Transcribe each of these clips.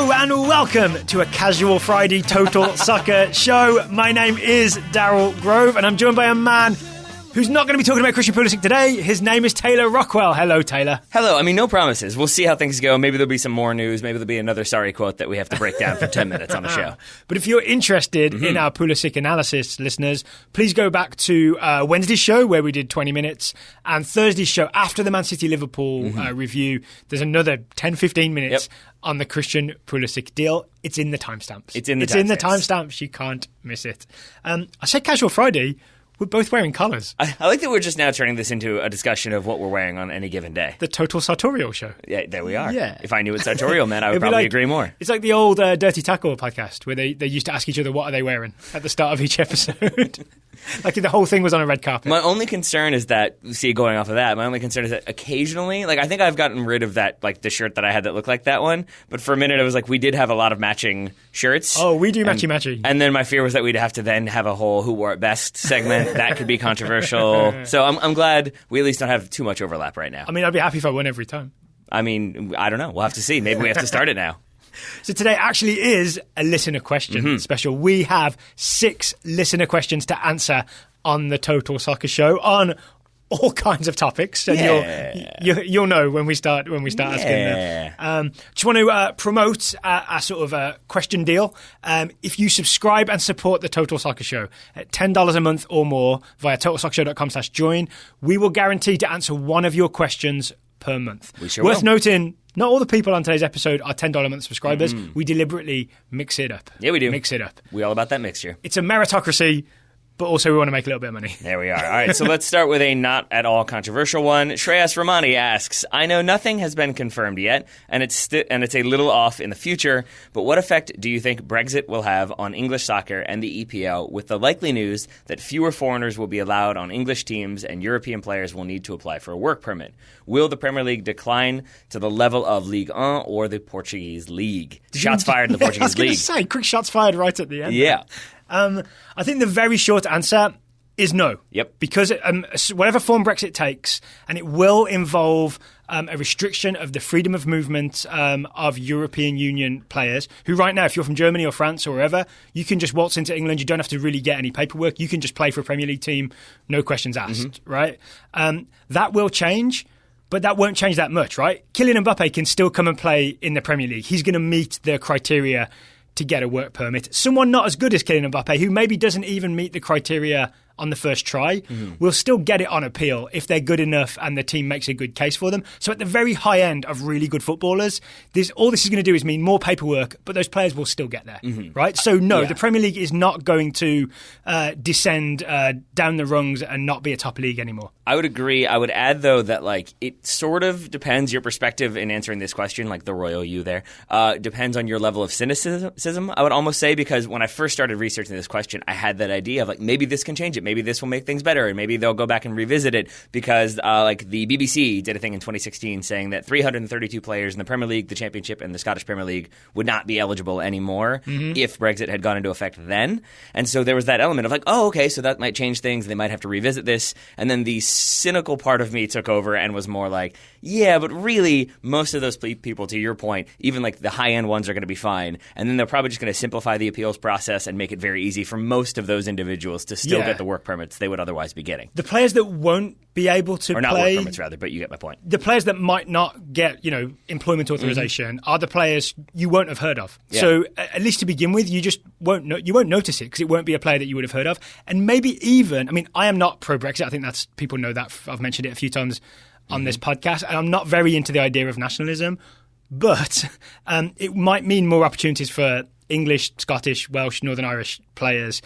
Hello and welcome to a casual Friday Total Soccer show. My name is Daryl Grove and I'm joined by a man who's not going to be talking about Christian Pulisic today. His name is Taylor Rockwell. Hello, Taylor. Hello. I mean, no promises. We'll see how things go. Maybe there'll be some more news. Maybe there'll be another sorry quote that we have to break down for 10 minutes on the show. But if you're interested in our Pulisic analysis, listeners, please go back to Wednesday's show where we did 20 minutes and Thursday's show after the Man City-Liverpool review. There's another 10-15 minutes on the Christian Pulisic deal. It's in the timestamps. It's in the timestamps. You can't miss it. I said Casual Friday. We're both wearing colours. I like that we're just now turning this into a discussion of what we're wearing on any given day. The Total Sartorial show. Yeah, there we are. Yeah. If I knew what sartorial meant, I would probably agree more. It's like the old Dirty Tackle podcast where they used to ask each other, what are they wearing at the start of each episode? Like the whole thing was on a red carpet. My only concern is that, going off of that, my only concern is that occasionally, like I think I've gotten rid of that, like the shirt that I had that looked like that one, but for a minute I was like, we did have a lot of matching shirts. Oh, we do matchy-matchy. And then my fear was that we'd have to then have a whole Who Wore It Best segment. That could be controversial. So I'm glad we at least don't have too much overlap right now. I mean, I'd be happy if I won every time. I mean, I don't know. We'll have to see. Maybe we have to start it now. So today actually is a listener question special. We have 6 listener questions to answer on the Total Soccer Show on all kinds of topics, and you'll know when we start asking them. Just want to promote a sort of a question deal. If you subscribe and support the Total Soccer Show at $10 a month or more via totalsoccershow.com/join, we will guarantee to answer one of your questions per month. We sure Worth will. noting, not all the people on today's episode are $10 a month subscribers. We deliberately mix it up. Yeah, we do. Mix it up. We all about that mixture. It's a meritocracy, but also we want to make a little bit of money. There we are. All right, so let's start with a not at all controversial one. Shreyas Ramani asks, I know nothing has been confirmed yet, and it's a little off in the future, but what effect do you think Brexit will have on English soccer and the EPL with the likely news that fewer foreigners will be allowed on English teams and European players will need to apply for a work permit? Will the Premier League decline to the level of Ligue 1 or the Portuguese League? Shots fired in the Portuguese League. I was going to say, quick shots fired right at the end. Yeah. I think the very short answer is no. Yep. Because whatever form Brexit takes, and it will involve a restriction of the freedom of movement of European Union players, who right now, if you're from Germany or France or wherever, you can just waltz into England. You don't have to really get any paperwork. You can just play for a Premier League team, no questions asked, right? That will change. But that won't change that much, right? Kylian Mbappe can still come and play in the Premier League. He's going to meet the criteria to get a work permit. Someone not as good as Kylian Mbappe, who maybe doesn't even meet the criteria on the first try, will still get it on appeal if they're good enough and the team makes a good case for them. So at the very high end of really good footballers, all this is going to do is mean more paperwork, but those players will still get there, right? So no, the Premier League is not going to descend down the rungs and not be a top league anymore. I would agree. I would add, though, that it sort of depends, your perspective in answering this question, like the royal you there, depends on your level of cynicism, I would almost say, because when I first started researching this question, I had that idea of maybe this can change it. Maybe this will make things better, and maybe they'll go back and revisit it because the BBC did a thing in 2016 saying that 332 players in the Premier League, the Championship, and the Scottish Premier League would not be eligible anymore if Brexit had gone into effect then. And so there was that element of okay, so that might change things. They might have to revisit this. And then the cynical part of me took over and was more like, yeah, but really most of those people, to your point, even the high-end ones are going to be fine. And then they're probably just going to simplify the appeals process and make it very easy for most of those individuals to still get the work permits they would otherwise be getting. The players that won't be able to or not work permits, rather, but you get my point. The players that might not get, employment authorization are the players you won't have heard of. Yeah. So at least to begin with, you just won't notice it because it won't be a player that you would have heard of. And maybe even, I am not pro-Brexit. I think people know that. I've mentioned it a few times on this podcast, and I'm not very into the idea of nationalism, but it might mean more opportunities for English, Scottish, Welsh, Northern Irish players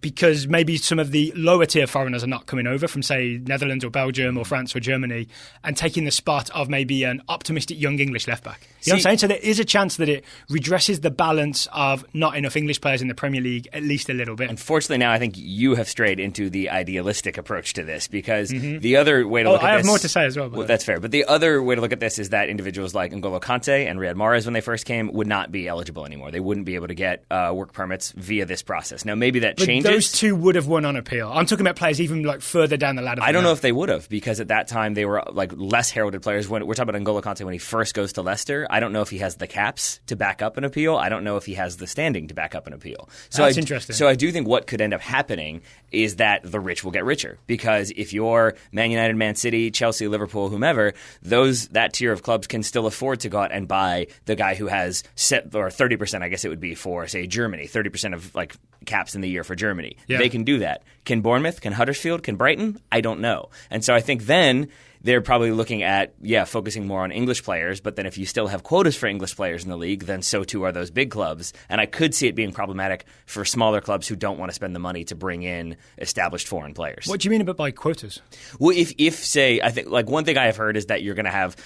because maybe some of the lower tier foreigners are not coming over from, say, Netherlands or Belgium or France or Germany and taking the spot of maybe an optimistic young English left back. You know what I'm saying? So there is a chance that it redresses the balance of not enough English players in the Premier League at least a little bit. Unfortunately, now I think you have strayed into the idealistic approach to this because the other way to look at this... I have more to say as well. Well, that's fair. But the other way to look at this is that individuals like N'Golo Kante and Riyad Mahrez, when they first came, would not be eligible anymore. They wouldn't be able to get work permits via this process. Now, maybe that but changes. Those two would have won on appeal. I'm talking about players even like further down the ladder. I don't know if they would have, because at that time they were like less heralded players. When we're talking about N'Golo Kanté when he first goes to Leicester, I don't know if he has the caps to back up an appeal. I don't know if he has the standing to back up an appeal. So That's interesting. So I do think what could end up happening is that the rich will get richer, because if you're Man United, Man City, Chelsea, Liverpool, whomever, that tier of clubs can still afford to go out and buy the guy who has 30%, I guess it would be for, say, Germany, 30% of like caps in the year for Germany. Yeah. They can do that. Can Bournemouth? Can Huddersfield? Can Brighton? I don't know. And so I think then they're probably looking at, focusing more on English players. But then if you still have quotas for English players in the league, then so too are those big clubs. And I could see it being problematic for smaller clubs who don't want to spend the money to bring in established foreign players. What do you mean about by quotas? Well, if say, I think like one thing I have heard is that you're going to have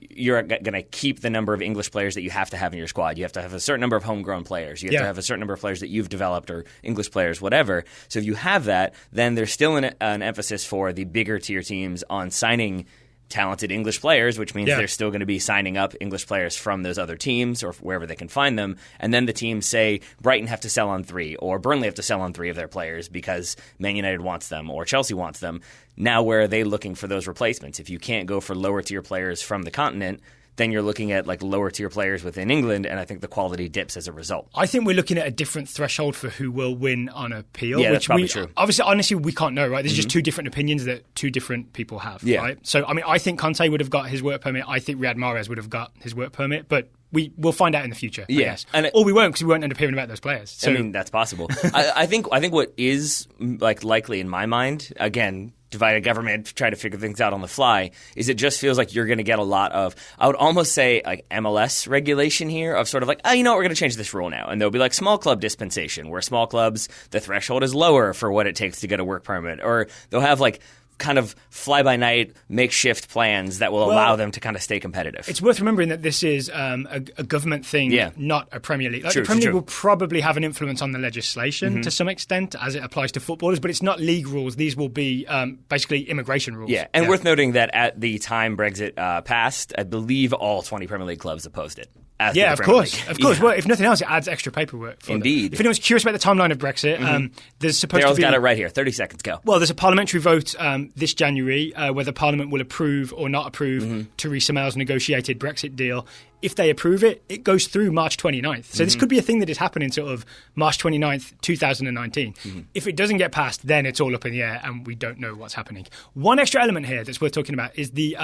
you're going to keep the number of English players that you have to have in your squad. You have to have a certain number of homegrown players. You have to have a certain number of players that you've developed, or English players, whatever. So if you have that, then there's still an emphasis for the bigger tier teams on signing talented English players, which means they're still going to be signing up English players from those other teams or wherever they can find them. And then the teams say Brighton have to sell on 3 or Burnley have to sell on 3 of their players because Man United wants them or Chelsea wants them. Now where are they looking for those replacements? If you can't go for lower tier players from the continent, then you're looking at like lower tier players within England, and I think the quality dips as a result. I think we're looking at a different threshold for who will win on appeal. Yeah, that's probably true. Obviously, honestly, we can't know, right? There's just two different opinions that two different people have, right? So, I mean, I think Conte would have got his work permit. I think Riyad Mahrez would have got his work permit, but we'll find out in the future. Yes, or we won't, because we won't end up hearing about those players. So, I mean, that's possible. I think what is like likely in my mind, again, divided government, try to figure things out on the fly, is it just feels like you're going to get a lot of, I would almost say like MLS regulation here of sort of like, we're going to change this rule now. And there'll be like small club dispensation, where small clubs, the threshold is lower for what it takes to get a work permit. Or they'll have like kind of fly-by-night makeshift plans that will allow them to kind of stay competitive. It's worth remembering that this is a government thing, not a Premier League. Like, the Premier League will probably have an influence on the legislation to some extent as it applies to footballers, but it's not league rules. These will be basically immigration rules. Yeah, and worth noting that at the time Brexit passed, I believe all 20 Premier League clubs opposed it. Of course. Well, if nothing else, it adds extra paperwork for Indeed. them. If anyone's curious about the timeline of Brexit, there's supposed to be... Daryl's got it right here. 30 seconds, go. Well, there's a parliamentary vote this January whether Parliament will approve or not approve Theresa May's negotiated Brexit deal. If they approve it, it goes through March 29th. So this could be a thing that is happening sort of March 29th, 2019. If it doesn't get passed, then it's all up in the air and we don't know what's happening. One extra element here that's worth talking about is the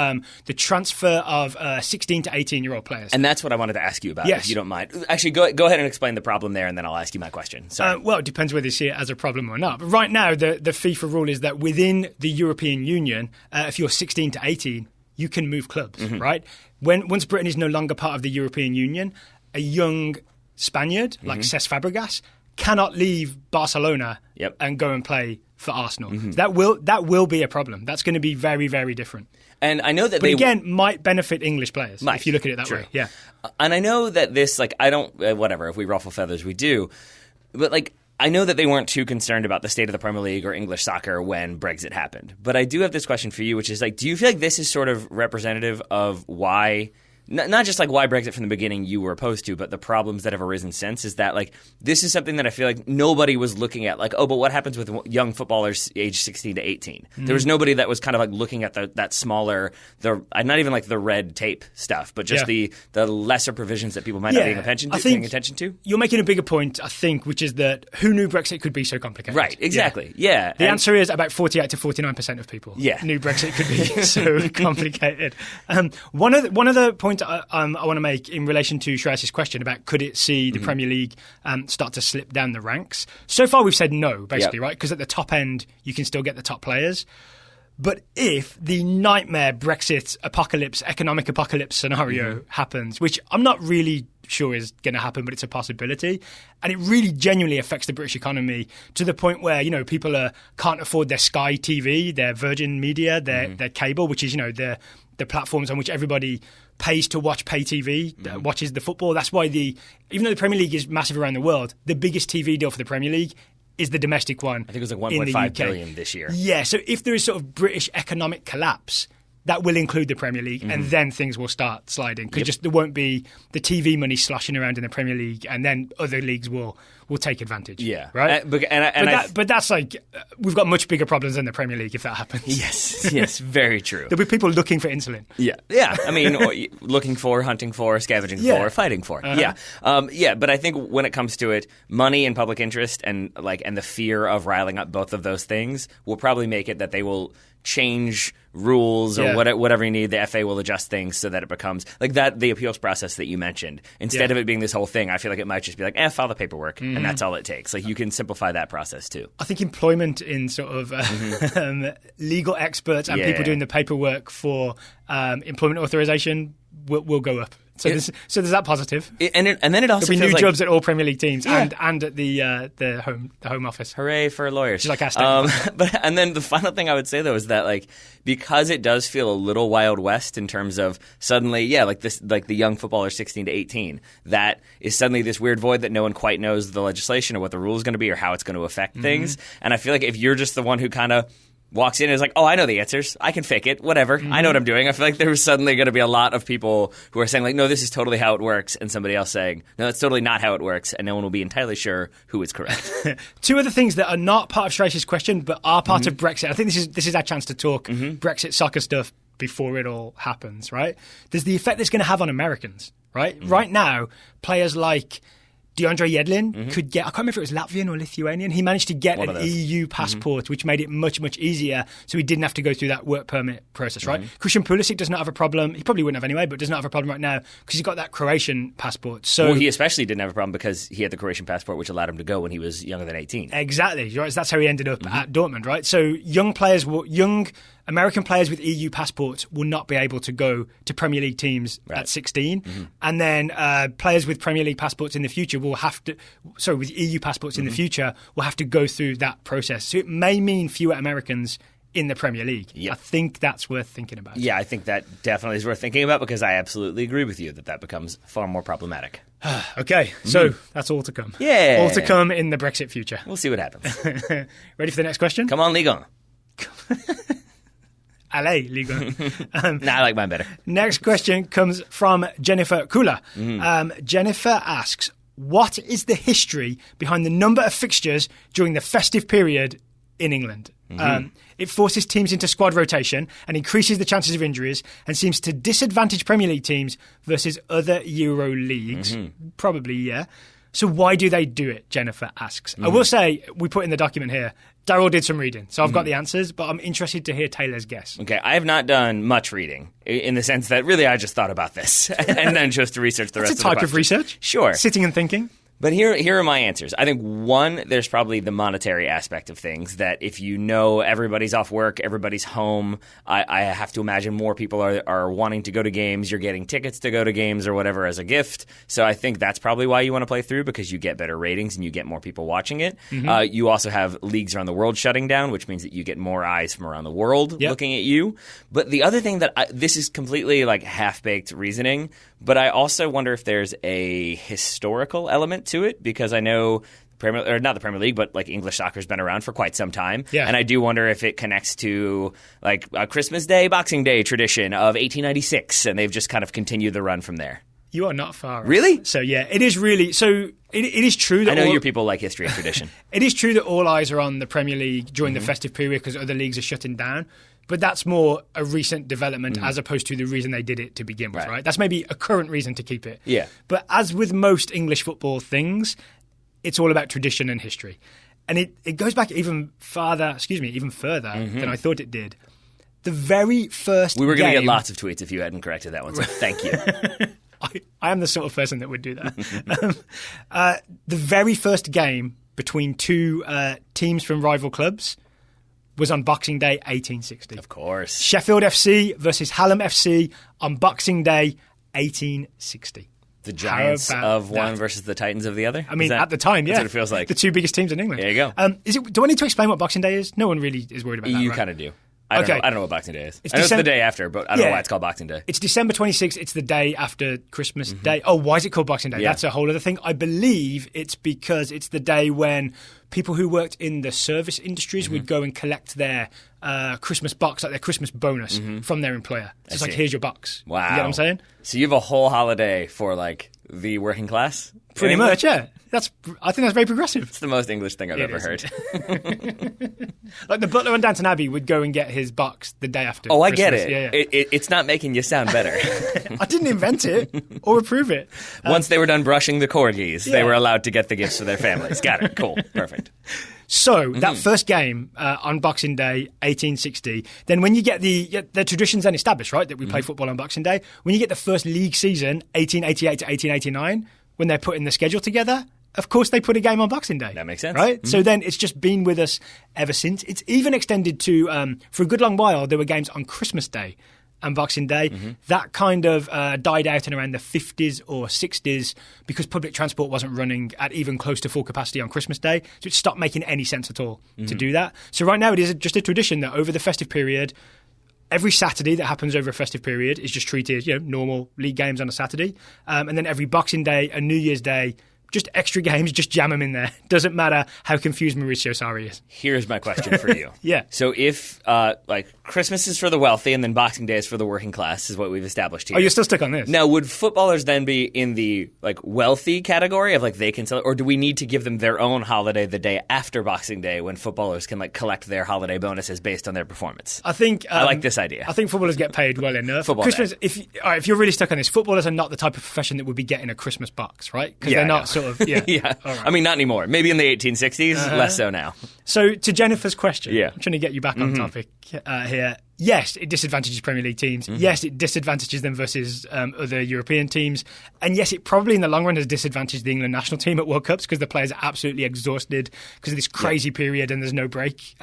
transfer of 16 to 18-year-old players. And that's what I wanted to ask you about, if you don't mind. Actually, go ahead and explain the problem there, and then I'll ask you my question. Sorry. Well, it depends whether you see it as a problem or not. But right now, the FIFA rule is that within the European Union, if you're 16 to 18, you can move clubs, right? Once Britain is no longer part of the European Union, a young Spaniard like Cesc Fabregas cannot leave Barcelona and go and play for Arsenal. That will be a problem. That's going to be very, very different. And I know that again, might benefit English players if you look at it that way. Yeah. And I know that this, like, I don't, whatever, if we ruffle feathers, we do. But, like, I know that they weren't too concerned about the state of the Premier League or English soccer when Brexit happened. But I do have this question for you, which is, like, do you feel like this is sort of representative of why... Not just like why Brexit from the beginning you were opposed to, but the problems that have arisen since, is that like this is something that I feel like nobody was looking at. Like, but what happens with young footballers age 16 to 18? There was nobody that was kind of like looking at that smaller, not even like the red tape stuff, but just the lesser provisions that people might not be paying attention to. You're making a bigger point, I think, which is that who knew Brexit could be so complicated? Right, exactly. Yeah. The answer is about 48 to 49% of people knew Brexit could be so complicated. One other point I want to make in relation to Shreyas's question about could it see the Premier League start to slip down the ranks. So far we've said no, basically, right? Because at the top end you can still get the top players. But if the nightmare Brexit apocalypse, economic apocalypse scenario happens, which I'm not really sure is going to happen, but it's a possibility, and it really genuinely affects the British economy to the point where, you know, people can't afford their Sky TV, their Virgin Media, their cable, which is, you know, the platforms on which everybody pays to watch pay TV, watches the football. That's why even though the Premier League is massive around the world, the biggest TV deal for the Premier League is the domestic one. I think it was like 1.5 billion this year. Yeah, so if there is sort of British economic collapse, that will include the Premier League, and then things will start sliding because there won't be the TV money sloshing around in the Premier League, and then other leagues will will take advantage. Yeah. Right? But that's like, we've got much bigger problems than the Premier League if that happens. Yes, very true. There'll be people looking for insulin. Yeah. I mean, looking for, hunting for, scavenging for, fighting for. But I think when it comes to it, money and public interest and the fear of riling up both of those things will probably make it that they will change rules or whatever you need. The FA will adjust things so that it becomes like that. The appeals process that you mentioned, instead of it being this whole thing, I feel like it might just be like, file the paperwork, and that's all it takes. Like, you can simplify that process too. I think employment in sort of legal experts and people doing the paperwork for employment authorization will go up. So there's that positive. And then it also there'll be new like, jobs at all Premier League teams and at the home office. Hooray for lawyers! Just like Aston. And then the final thing I would say though is that because it does feel a little Wild West in terms of suddenly the young footballer 16 to 18, that is suddenly this weird void that no one quite knows the legislation or what the rule is going to be or how it's going to affect things. And I feel like if you're just the one who kind of walks in and is like, I know the answers. I can fake it. Whatever. I know what I'm doing. I feel like there's suddenly going to be a lot of people who are saying, like, no, this is totally how it works. And somebody else saying, no, that's totally not how it works. And no one will be entirely sure who is correct. Two other things that are not part of Quraishi's question, but are part of Brexit. I think this is our chance to talk Brexit soccer stuff before it all happens, right? There's the effect it's going to have on Americans, right? Right now, players like DeAndre Yedlin could get, I can't remember if it was Latvian or Lithuanian, he managed to get an EU passport, which made it much, much easier, so he didn't have to go through that work permit process, right? Christian Pulisic does not have a problem, he probably wouldn't have anyway, but does not have a problem right now because he's got that Croatian passport. So he especially didn't have a problem because he had the Croatian passport, which allowed him to go when he was younger than 18. Exactly, right? So that's how he ended up at Dortmund, right? So young American players with EU passports will not be able to go to Premier League teams at 16. And then players with Premier League passports in the future with EU passports in the future will have to go through that process. So it may mean fewer Americans in the Premier League. I think that's worth thinking about. Yeah, I think that definitely is worth thinking about because I absolutely agree with you that becomes far more problematic. Okay, so that's all to come. Yeah. All to come in the Brexit future. We'll see what happens. Ready for the next question? Come on, Ligue 1. Allez, Ligue 1. I like mine better. Next question comes from Jennifer Kula. Jennifer asks, what is the history behind the number of fixtures during the festive period in England? It forces teams into squad rotation and increases the chances of injuries and seems to disadvantage Premier League teams versus other Euro leagues. Probably, yeah. So why do they do it, Jennifer asks. I will say, we put in the document here, Daryl did some reading, so I've got the answers, but I'm interested to hear Taylor's guess. Okay, I have not done much reading, in the sense that really I just thought about this and then chose to research the rest of the It's a type of research. Sure. Sitting and thinking. But here are my answers. I think, one, there's probably the monetary aspect of things, that if you know everybody's off work, everybody's home, I have to imagine more people are wanting to go to games, you're getting tickets to go to games or whatever as a gift. So I think that's probably why you want to play through, because you get better ratings and you get more people watching it. You also have leagues around the world shutting down, which means that you get more eyes from around the world looking at you. But the other thing that this is completely like half-baked reasoning, but I also wonder if there's a historical element to it, because I know not the Premier League, but like English soccer's been around for quite some time. Yeah. And I do wonder if it connects to like a Christmas Day, Boxing Day tradition of 1896, and they've just kind of continued the run from there. You are not far off. Really? So yeah, it is really it is true that I know your people like history and tradition. It is true that all eyes are on the Premier League during the festive period because other leagues are shutting down. But that's more a recent development as opposed to the reason they did it to begin with, right? That's maybe a current reason to keep it. Yeah. But as with most English football things, it's all about tradition and history. And it goes back even further than I thought it did. The very first We were going game, to get lots of tweets if you hadn't corrected that one, so thank you. I am the sort of person that would do that. The very first game between two teams from rival clubs was on Boxing Day 1860. Of course. Sheffield FC versus Hallam FC on Boxing Day 1860. The Giants of one versus the Titans of the other? I mean, at the time, yeah. That's what it feels like. The two biggest teams in England. There you go. Do I need to explain what Boxing Day is? No one really is worried about that, You right? kind of do. I don't know what Boxing Day is. I know it's the day after, but I don't know why it's called Boxing Day. It's December 26th. It's the day after Christmas Day. Oh, why is it called Boxing Day? Yeah. That's a whole other thing. I believe it's because it's the day when people who worked in the service industries would go and collect their Christmas box, like their Christmas bonus from their employer. So it's like, here's your box. Wow. You get what I'm saying? So you have a whole holiday for like the working class? Pretty much, yeah. I think that's very progressive. It's the most English thing I've ever heard. Like the butler on Downton Abbey would go and get his box the day after. Oh, I Christmas. get it. Yeah. It's not making you sound better. I didn't invent it or approve it. Once they were done brushing the corgis, they were allowed to get the gifts for their families. Got it. Cool. Perfect. So that first game on Boxing Day, 1860, then when you get the traditions then established, right, that we play football on Boxing Day, when you get the first league season, 1888 to 1889, when they're putting the schedule together, of course they put a game on Boxing Day. That makes sense. Right? So then it's just been with us ever since. It's even extended to, for a good long while, there were games on Christmas Day and Boxing Day. That kind of died out in around the 50s or 60s because public transport wasn't running at even close to full capacity on Christmas Day. So it stopped making any sense at all to do that. So right now it is just a tradition that over the festive period, every Saturday that happens over a festive period is just treated, normal league games on a Saturday. And then every Boxing Day and New Year's Day, just extra games, just jam them in there. Doesn't matter how confused Maurizio Sarri is. Here's my question for you. Yeah. So if, Christmas is for the wealthy and then Boxing Day is for the working class is what we've established here. Oh, you're still stuck on this? Now, would footballers then be in the, wealthy category of, they can sell, or do we need to give them their own holiday the day after Boxing Day when footballers can, collect their holiday bonuses based on their performance? I think... I like this idea. I think footballers get paid well enough. Christmas, if you're really stuck on this, footballers are not the type of profession that would be getting a Christmas box, right? Because they're not sort of... Yeah. Yeah. Right. I mean, not anymore. Maybe in the 1860s, less so now. So to Jennifer's question, I'm trying to get you back on topic here. Yes, it disadvantages Premier League teams. Yes, it disadvantages them versus other European teams. And yes, it probably in the long run has disadvantaged the England national team at World Cups because the players are absolutely exhausted because of this crazy period and there's no break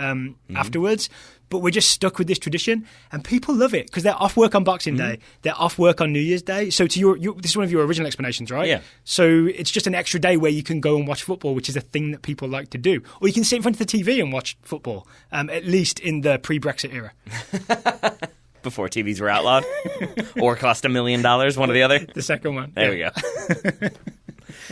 afterwards. But we're just stuck with this tradition, and people love it because they're off work on Boxing Day, they're off work on New Year's Day. So to this is one of your original explanations, right? Yeah. So it's just an extra day where you can go and watch football, which is a thing that people like to do, or you can sit in front of the TV and watch football. At least in the pre-Brexit era. Before TVs were outlawed, or cost $1 million, one or the other. The second one. There we go.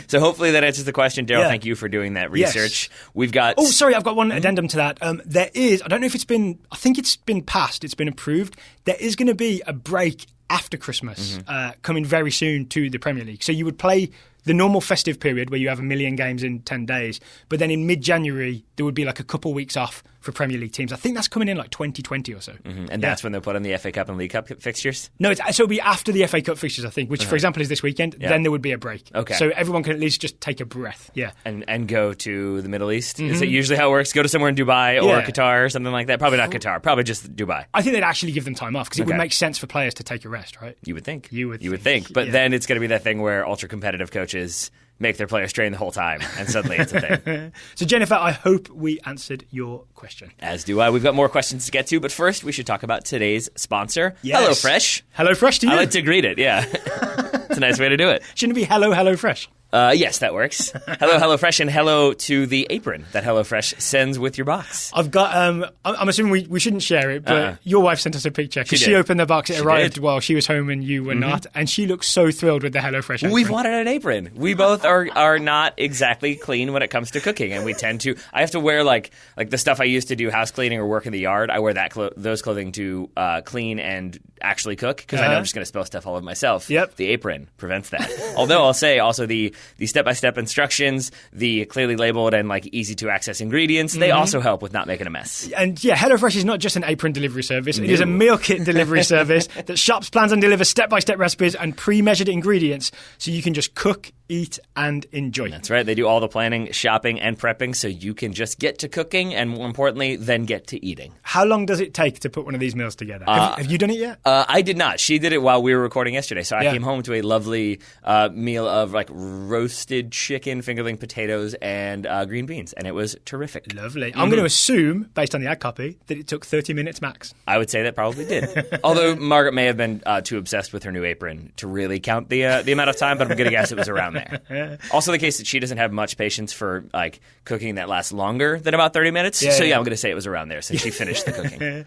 So hopefully that answers the question. Daryl, thank you for doing that research. Yes. We've got... Oh, sorry, I've got one addendum to that. There is, I don't know if it's been, I think it's been passed, it's been approved. There is going to be a break after Christmas coming very soon to the Premier League. So you would play the normal festive period where you have 1 million games in 10 days, but then in mid-January there would be a couple weeks off for Premier League teams. I think that's coming in 2020 or so. And that's when they'll put on the FA Cup and League Cup fixtures? No, so it'll be after the FA Cup fixtures, I think, which, for example, is this weekend. Then there would be a break. Okay. So everyone can at least just take a breath. Yeah. And go to the Middle East? Is it usually how it works? Go to somewhere in Dubai or Qatar or something like that? Probably not Qatar. Probably just Dubai. I think they'd actually give them time off because it would make sense for players to take a rest, right? You would think. You would think. But then it's going to be that thing where ultra-competitive coaches make their players train the whole time, and suddenly it's a thing. So, Jennifer, I hope we answered your question. As do I. We've got more questions to get to, but first we should talk about today's sponsor, HelloFresh. HelloFresh to you. I like to greet it, yeah. It's a nice way to do it. Shouldn't it be HelloFresh? Yes, that works. Hello, HelloFresh, and hello to the apron that HelloFresh sends with your box. I've got, I'm assuming we shouldn't share it, but your wife sent us a picture because she opened the box. It arrived while she was home and you were not, and she looks so thrilled with the HelloFresh apron. We've wanted an apron. We both are not exactly clean when it comes to cooking, and we tend to. I have to wear like the stuff I used to do house cleaning or work in the yard. I wear those clothing to clean and actually cook because I know I'm just going to spill stuff all over myself. Yep. The apron prevents that. Although I'll say also the step-by-step instructions, the clearly labeled and easy-to-access ingredients, they also help with not making a mess. And HelloFresh is not just an apron delivery service. It is a meal kit delivery service that shops, plans and delivers step-by-step recipes and pre-measured ingredients so you can just cook, eat and enjoy. That's right. They do all the planning, shopping and prepping so you can just get to cooking and, more importantly, then get to eating. How long does it take to put one of these meals together? Have you done it yet? I did not. She did it while we were recording yesterday. So I came home to a lovely meal of roasted chicken, fingerling potatoes, and green beans, and it was terrific. Lovely. I'm going to assume, based on the ad copy, that it took 30 minutes max. I would say that probably did. Although Margaret may have been too obsessed with her new apron to really count the amount of time, but I'm going to guess it was around there. Also the case that she doesn't have much patience for cooking that lasts longer than about 30 minutes. I'm going to say it was around there since she finished the cooking.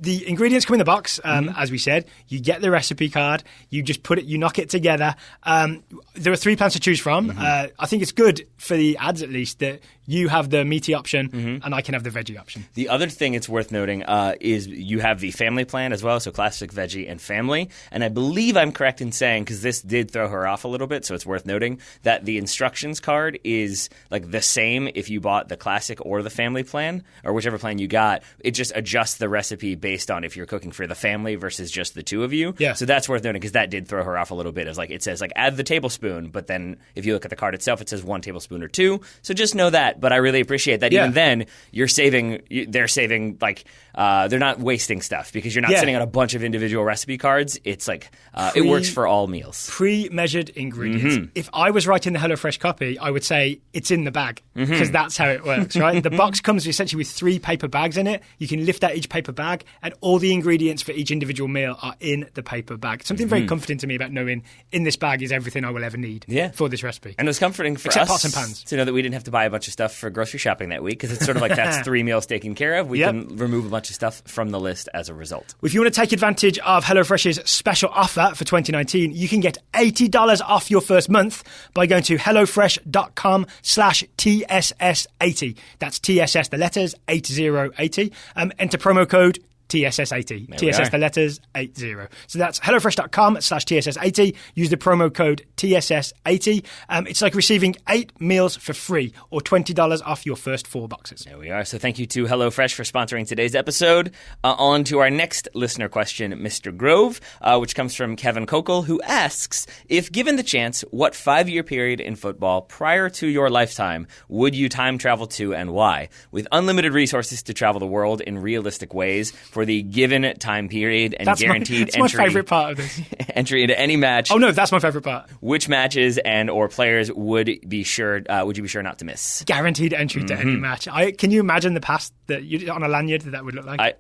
The ingredients come in the box, as we said. You get the recipe card. You just you knock it together. There are 3 plans to choose from. I think it's good for the ads, at least, that You have the meaty option, and I can have the veggie option. The other thing it's worth noting is you have the family plan as well, so classic, veggie, and family. And I believe I'm correct in saying, because this did throw her off a little bit, so it's worth noting, that the instructions card is like the same if you bought the classic or the family plan, or whichever plan you got. It just adjusts the recipe based on if you're cooking for the family versus just the two of you. Yeah. So that's worth noting, because that did throw her off a little bit. It's like it says like add the tablespoon, but then if you look at the card itself, it says 1 tablespoon or 2. So just know that. But I really appreciate that. Even then, they're saving like they're not wasting stuff, because you're not sending out a bunch of individual recipe cards. It's like it works for all meals. Pre-measured ingredients. If I was writing the HelloFresh copy, I would say it's in the bag, because that's how it works, right? The box comes essentially with 3 paper bags in it. You can lift out each paper bag, and all the ingredients for each individual meal are in the paper bag. Something very comforting to me about knowing in this bag is everything I will ever need for this recipe. And it was comforting for Except us pots and pans. to know that we didn't have to buy a bunch of stuff for grocery shopping that week, because it's sort of like that's 3 meals taken care of. We can remove a bunch of stuff from the list as a result. If you want to take advantage of HelloFresh's special offer for 2019, you can get $80 off your first month by going to hellofresh.com/TSS80. That's TSS, the letters, 8080. Enter promo code TSS80. TSS, the letters, 80. So that's hellofresh.com/TSS80. Use the promo code TSS80. It's like receiving 8 meals for free, or $20 off your first 4 boxes. There we are. So thank you to HelloFresh for sponsoring today's episode. On to our next listener question, Mr. Grove, which comes from Kevin Kokol, who asks, if given the chance, what 5-year period in football prior to your lifetime would you time travel to, and why? With unlimited resources to travel the world in realistic ways for the given time period and guaranteed that's my favorite part of this. Entry into any match. Oh no, that's my favorite part. Which matches and or players would you be sure not to miss? Guaranteed entry to any match. Can you imagine the past that on a lanyard that would look like? I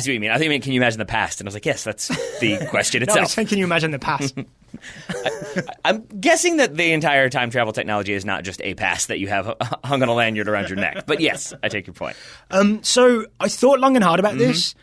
see what you mean. I think you mean, can you imagine the past? And I was like, yes, that's the question itself. No, I was saying, can you imagine the past? I'm guessing that the entire time travel technology is not just a pass that you have hung on a lanyard around your neck. But yes, I take your point. So I thought long and hard about this,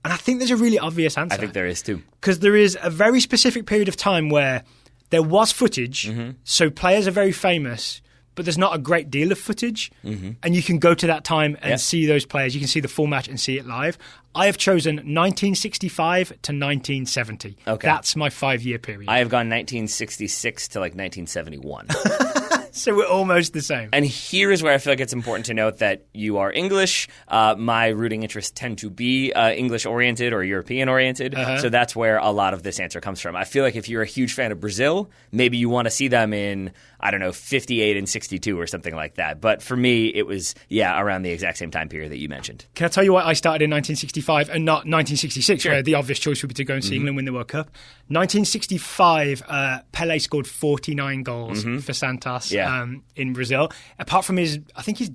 and I think there's a really obvious answer. I think there is too. Because there is a very specific period of time where there was footage, so players are very famous, but there's not a great deal of footage, and you can go to that time and see those players. You can see the full match and see it live. I have chosen 1965 to 1970. Okay. That's my 5-year period. I have gone 1966 to like 1971. So we're almost the same. And here is where I feel like it's important to note that you are English. My rooting interests tend to be English-oriented or European-oriented. So that's where a lot of this answer comes from. I feel like if you're a huge fan of Brazil, maybe you want to see them in, 58 and 62 or something like that. But for me, it was, around the exact same time period that you mentioned. Can I tell you why I started in 1965 and not 1966, where the obvious choice would be to go and see England win the World Cup? 1965, Pelé scored 49 goals for Santos. In Brazil. Apart from his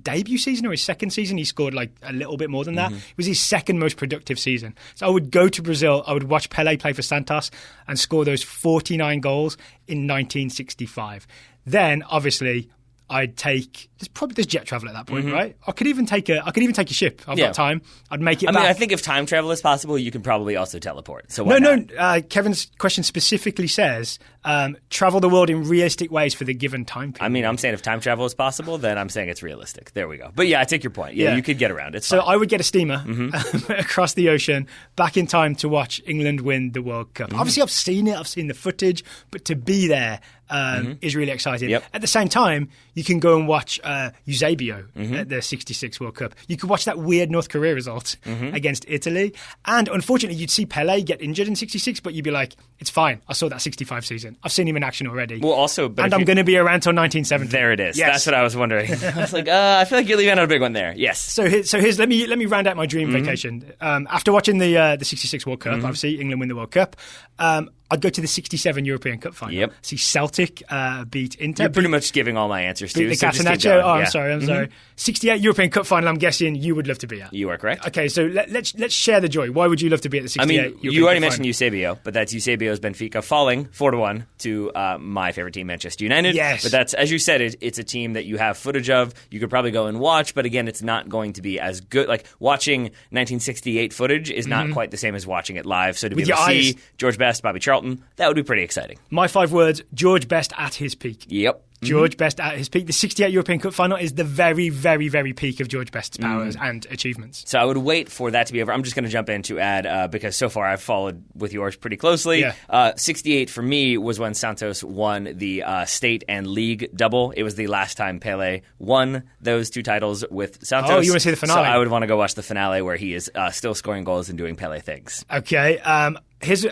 debut season or his second season, he scored like a little bit more than that. It was his second most productive season. So I would go to Brazil, I would watch Pelé play for Santos and score those 49 goals in 1965. Then, obviously, I'd take. There's jet travel at that point, right? I could even take a ship. I've got time. I'd make it back. I think if time travel is possible, you can probably also teleport. So no. Kevin's question specifically says travel the world in realistic ways for the given time period. I'm saying if time travel is possible, then I'm saying it's realistic. There we go. But I take your point. Yeah, you could get around. It's fine. I would get a steamer across the ocean back in time to watch England win the World Cup. Obviously, I've seen it. I've seen the footage, but to be there is really exciting. Yep. At the same time, you can go and watch Eusebio at the 66 World Cup. You could watch that weird North Korea result against Italy. And unfortunately, you'd see Pelé get injured in 66, but you'd be like, it's fine. I saw that 65 season. I've seen him in action already. Well, also, and I'm going to be around till 1970. There it is. Yes. That's what I was wondering. I was like, I feel like you're leaving out a big one there. Yes. So here's let me round out my dream vacation. After watching the 66 World Cup, obviously England win the World Cup. I'd go to the 67 European Cup final. Yep. See Celtic beat Inter. You're pretty much giving all my answers beat to. The Catenaccio. I'm sorry. 68 European Cup final, I'm guessing you would love to be at. You are correct. Okay, so let's share the joy. Why would you love to be at the 68 European Cup final? You already mentioned Eusebio, but that's Eusebio's Benfica falling 4-1 to my favorite team, Manchester United. Yes. But that's, as you said, it's a team that you have footage of. You could probably go and watch, but again, it's not going to be as good. Like, watching 1968 footage is not quite the same as watching it live. So to be able to see George Best, Bobby Charlton, that would be pretty exciting. My 5 words: George Best at his peak. Yep. George Best at his peak. The 68 European Cup final is the very, very, very peak of George Best's powers and achievements. So I would wait for that to be over. I'm just going to jump in to add, because so far I've followed with yours pretty closely. Yeah. 68 for me was when Santos won the state and league double. It was the last time Pele won those two titles with Santos. Oh, you want to see the finale? So I would want to go watch the finale where he is still scoring goals and doing Pele things. Okay. Here's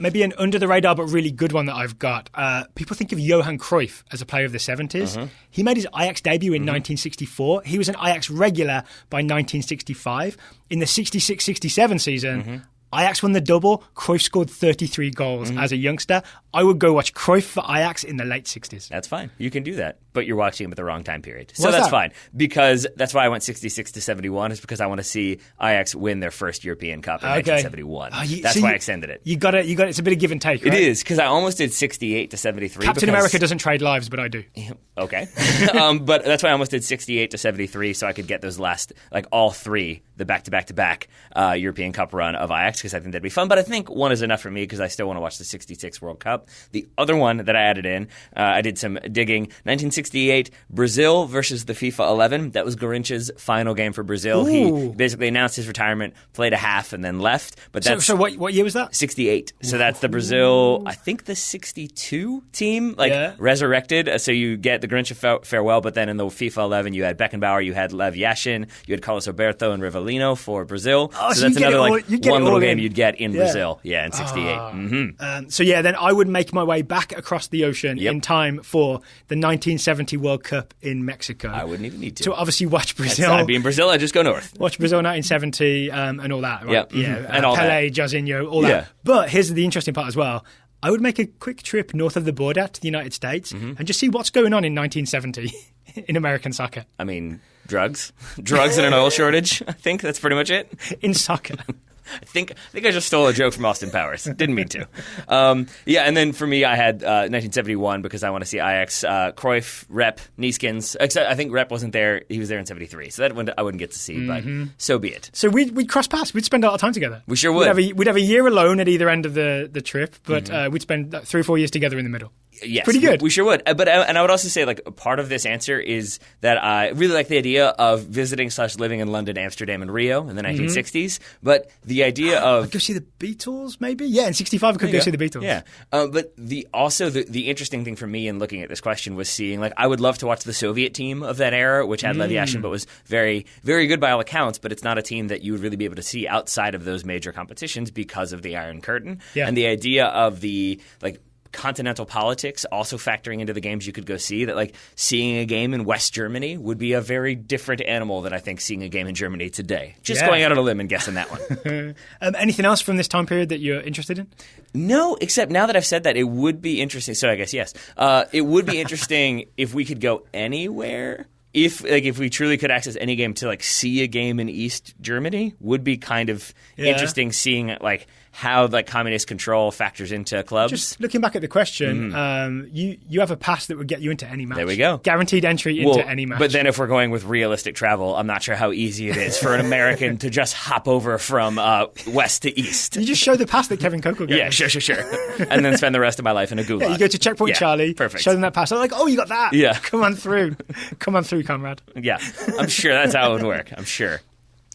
maybe an under-the-radar but really good one that I've got. People think of Johan Cruyff as a player of the 70s. He made his Ajax debut in 1964. He was an Ajax regular by 1965. In the 66-67 season, Ajax won the double. Cruyff scored 33 goals as a youngster. I would go watch Cruyff for Ajax in the late 60s. That's fine. You can do that. But you're watching him at the wrong time period. So What's that's that? fine. Because that's why I went 66 to 71, is because I want to see Ajax win their first European Cup in 1971. That's why I extended it. You got it. It's a bit of give and take, right? It is, because I almost did 68 to 73. Captain America doesn't trade lives, but I do. Okay. But that's why I almost did 68 to 73, so I could get those last, like all three, the back-to-back-to-back European Cup run of Ajax, because I think that'd be fun. But I think one is enough for me, because I still want to watch the 66 World Cup. The other one that I added in, I did some digging, 1968, Brazil versus the FIFA 11. That was Garrincha's final game for Brazil. Ooh. He basically announced his retirement, played a half, and then left. But that's So what year was that? 68. So that's the Brazil, I think the 62 team, resurrected. So you get the Garrincha farewell, but then in the FIFA 11, you had Beckenbauer, you had Lev Yashin, you had Carlos Alberto and Rivellino for Brazil. Oh, so that's another one little game in. you'd get in Brazil. Yeah, in 68. Then I would make my way back across the ocean in time for the 1970 World Cup in Mexico. I wouldn't even need to. So obviously watch Brazil. I'd be in Brazil, I'd just go north. Watch Brazil 1970 and all that. Right? Yep. Yeah. And all Pele, that. Jairzinho, all that. But here's the interesting part as well. I would make a quick trip north of the border to the United States and just see what's going on in 1970 in American soccer. I mean, drugs and an oil shortage. I think that's pretty much it. In soccer. I think I just stole a joke from Austin Powers. Didn't mean to. And then for me, I had 1971 because I want to see Ajax, Cruyff, Rep, Neeskens. Except I think Rep wasn't there. He was there in 73. So that one I wouldn't get to see, but so be it. So we'd cross paths. We'd spend a lot of time together. We sure would. We'd have a year alone at either end of the trip, but we'd spend 3 or 4 years together in the middle. Yes, pretty good. We sure would. But I would also say, like, part of this answer is that I really like the idea of visiting / living in London, Amsterdam, and Rio in the 1960s. But the idea of I'd go see the Beatles, maybe. Yeah, in '65 I could go see the Beatles. Yeah, but the interesting thing for me in looking at this question was seeing, like, I would love to watch the Soviet team of that era, which had Lev Yashin, but was very, very good by all accounts. But it's not a team that you would really be able to see outside of those major competitions because of the Iron Curtain. Yeah. And the idea of the, like, continental politics also factoring into the games you could go see, that, like, seeing a game in West Germany would be a very different animal than I think seeing a game in Germany today. Just going out on a limb and guessing that one. Anything else from this time period that you're interested in? No, except now that I've said that, it would be interesting. So I guess yes. It would be interesting if we could go anywhere. If we truly could access any game to, like, see a game in East Germany, would be kind of interesting, seeing, like, how, like, communist control factors into clubs. Just looking back at the question, you have a pass that would get you into any match. There we go. Guaranteed entry into any match. But then if we're going with realistic travel, I'm not sure how easy it is for an American to just hop over from west to east. You just show the pass that Kevin Coco gave. Yeah, sure. And then spend the rest of my life in a gulag. Yeah, you go to Checkpoint Charlie, perfect. show them that pass. They're like, oh, you got that. Yeah. Come on through, comrade. Yeah, I'm sure that's how it would work. I'm sure.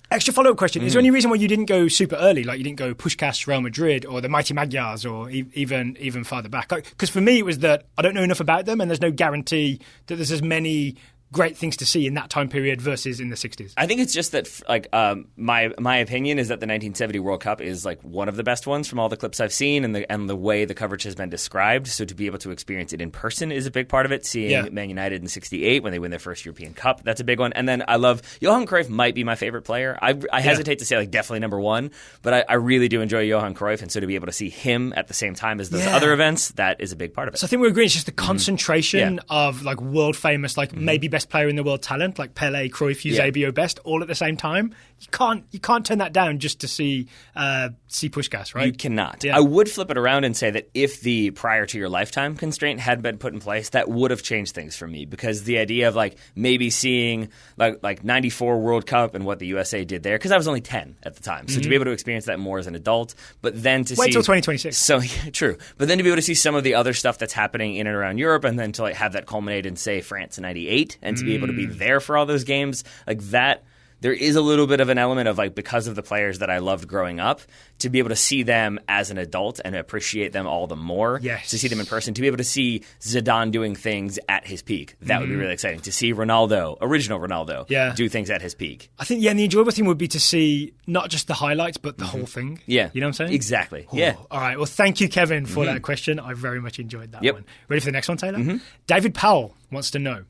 Extra follow-up question. Is there any reason why you didn't go super early? Like, you didn't go Puskás, Real Madrid, or the Mighty Magyars, or even farther back? Because for me, it was that I don't know enough about them, and there's no guarantee that there's as many great things to see in that time period versus in the 60s. I think it's just that, like, my opinion is that the 1970 World Cup is, like, one of the best ones from all the clips I've seen, and the way the coverage has been described. So to be able to experience it in person is a big part of it. Seeing Man United in '68 when they win their first European Cup, that's a big one. And then I love Johan Cruyff. Might be my favorite player. I hesitate to say, like, definitely number one, but I really do enjoy Johan Cruyff, and so to be able to see him at the same time as those other events, that is a big part of it. So I think we're agreeing it's just the concentration of, like, world famous, like, maybe best best player in the world talent, like Pele, Cruyff, Eusebio, Best, all at the same time. You can't turn that down just to see Puskás, right? You cannot. Yeah. I would flip it around and say that if the prior to your lifetime constraint had been put in place, that would have changed things for me, because the idea of like maybe seeing like 94 World Cup and what the USA did there, because I was only 10 at the time, so to be able to experience that more as an adult, but then to wait till 2026. So true, but then to be able to see some of the other stuff that's happening in and around Europe, and then to like have that culminate in say France in '98, and to be able to be there for all those games like that. There is a little bit of an element of like, because of the players that I loved growing up, to be able to see them as an adult and appreciate them all the more. Yes. To see them in person, to be able to see Zidane doing things at his peak. That would be really exciting. To see Ronaldo, original Ronaldo, do things at his peak. I think, and the enjoyable thing would be to see not just the highlights, but the whole thing. Yeah. You know what I'm saying? Exactly. Oh, yeah. All right. Well, thank you, Kevin, for that question. I very much enjoyed that one. Ready for the next one, Taylor? David Powell wants to know,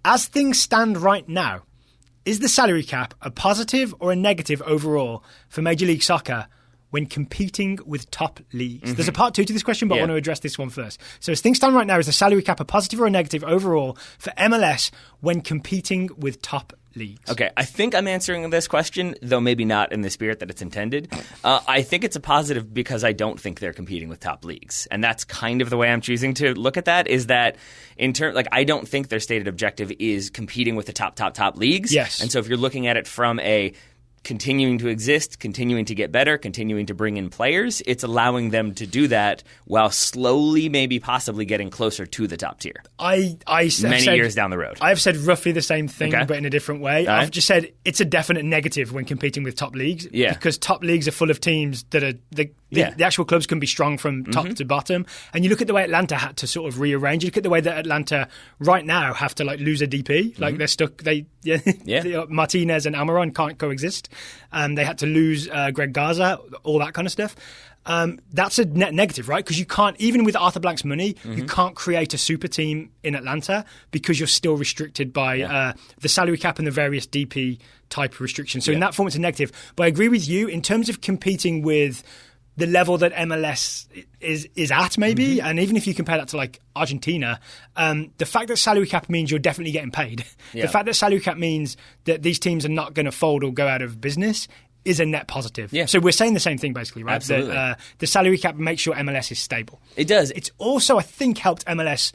as things stand right now, is the salary cap a positive or a negative overall for Major League Soccer when competing with top leagues? There's a part 2 to this question, but I want to address this one first. So as things stand right now, is the salary cap a positive or a negative overall for MLS when competing with top leagues? Okay, I think I'm answering this question, though maybe not in the spirit that it's intended. I think it's a positive because I don't think they're competing with top leagues. And that's kind of the way I'm choosing to look at that, is that I don't think their stated objective is competing with the top leagues. Yes. And so if you're looking at it from a continuing to exist, continuing to get better, continuing to bring in players, it's allowing them to do that while slowly, maybe possibly getting closer to the top tier. Many years down the road. I've said roughly the same thing, but in a different way. All right. I've just said it's a definite negative when competing with top leagues, because top leagues are full of teams that are the actual clubs can be strong from top to bottom. And you look at the way Atlanta had to sort of rearrange. You look at the way that Atlanta right now have to like lose a DP, like they're stuck. Martinez and Almiron can't coexist. They had to lose Greg Garza, all that kind of stuff. That's a net negative, right? Because you can't, even with Arthur Blank's money, you can't create a super team in Atlanta because you're still restricted by the salary cap and the various DP type restrictions. So in that form, it's a negative. But I agree with you in terms of competing with the level that MLS is at, maybe, and even if you compare that to like Argentina, the fact that salary cap means you're definitely getting paid, the fact that salary cap means that these teams are not going to fold or go out of business is a net positive. Yeah. So we're saying the same thing basically, right? Absolutely. That, the salary cap makes sure MLS is stable. It does. It's also, I think, helped MLS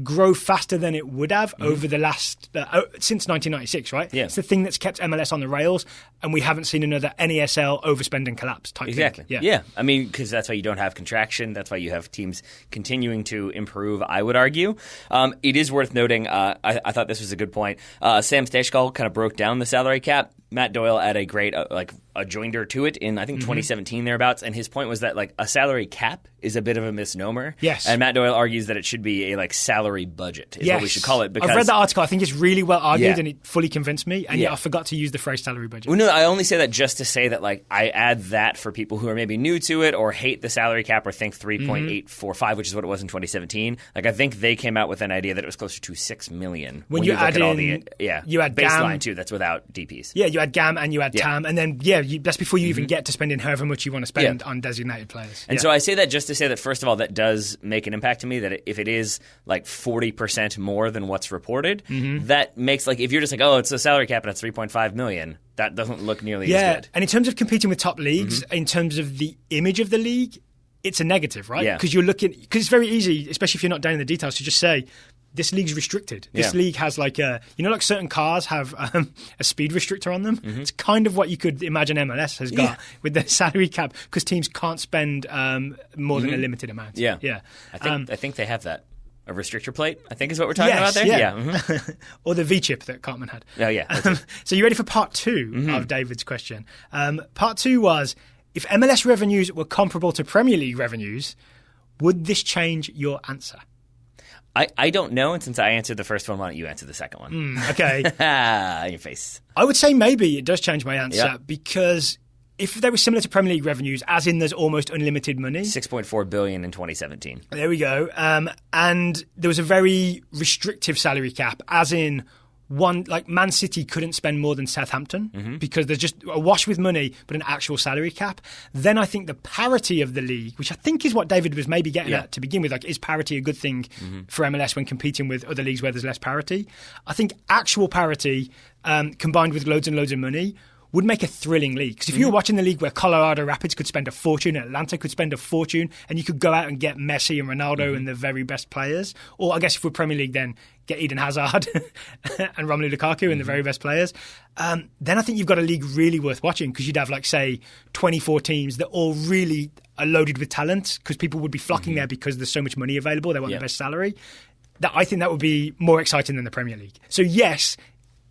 grow faster than it would have over the last since 1996, right? Yeah. It's the thing that's kept MLS on the rails, and we haven't seen another NASL overspend and collapse type Exactly. thing. Yeah. I mean, because that's why you don't have contraction. That's why you have teams continuing to improve, I would argue. It is worth noting, I thought this was a good point. Sam Stejskal kind of broke down the salary cap. Matt Doyle had a great a joinder to it in, I think, 2017 thereabouts, and his point was that like a salary cap is a bit of a misnomer. Yes. And Matt Doyle argues that it should be a like salary budget is what we should call it. Because I've read that article. I think it's really well argued and it fully convinced me, and yet I forgot to use the phrase salary budget. Well, no, I only say that just to say that like I add that for people who are maybe new to it or hate the salary cap or think 3.845, which is what it was in 2017. Like I think they came out with an idea that it was closer to $6 million when you add look at all in, you add baseline GAM, too. That's without DPs. Yeah, you add GAM and you add TAM, and then that's before you even get to spending however much you want to spend on designated players. And so I say that just to say that first of all, that does make an impact to me. That if it is like 40% more than what's reported, that makes like if you're just like, oh, it's a salary cap and it's 3.5 million. That doesn't look nearly as good. And in terms of competing with top leagues, in terms of the image of the league, it's a negative, right? Because because it's very easy, especially if you're not down in the details, to just say, this league's restricted. This league has like like certain cars have a speed restrictor on them. It's kind of what you could imagine MLS has got with their salary cap, because teams can't spend more than a limited amount. Yeah. I think they have that. A restrictor plate, I think is what we're talking about there? Yeah. Or the V-chip that Cartman had. Oh, yeah. So you ready for part 2 of David's question? Part 2 was, if MLS revenues were comparable to Premier League revenues, would this change your answer? I don't know, and since I answered the first one, why don't you answer the second one? Okay. Your face. I would say maybe it does change my answer, because if they were similar to Premier League revenues, as in there's almost unlimited money. $6.4 billion in 2017. There we go. And there was a very restrictive salary cap, as in Man City couldn't spend more than Southampton because there's just awash with money, but an actual salary cap. Then I think the parity of the league, which I think is what David was maybe getting at to begin with, like, is parity a good thing for MLS when competing with other leagues where there's less parity? I think actual parity combined with loads and loads of money would make a thrilling league. Because if you were watching the league where Colorado Rapids could spend a fortune, and Atlanta could spend a fortune, and you could go out and get Messi and Ronaldo and the very best players, or I guess if we're Premier League, then get Eden Hazard and Romelu Lukaku and the very best players, then I think you've got a league really worth watching, because you'd have, like, say, 24 teams that all really are loaded with talent, because people would be flocking there because there's so much money available. They want the best salary. I think that would be more exciting than the Premier League. So yes,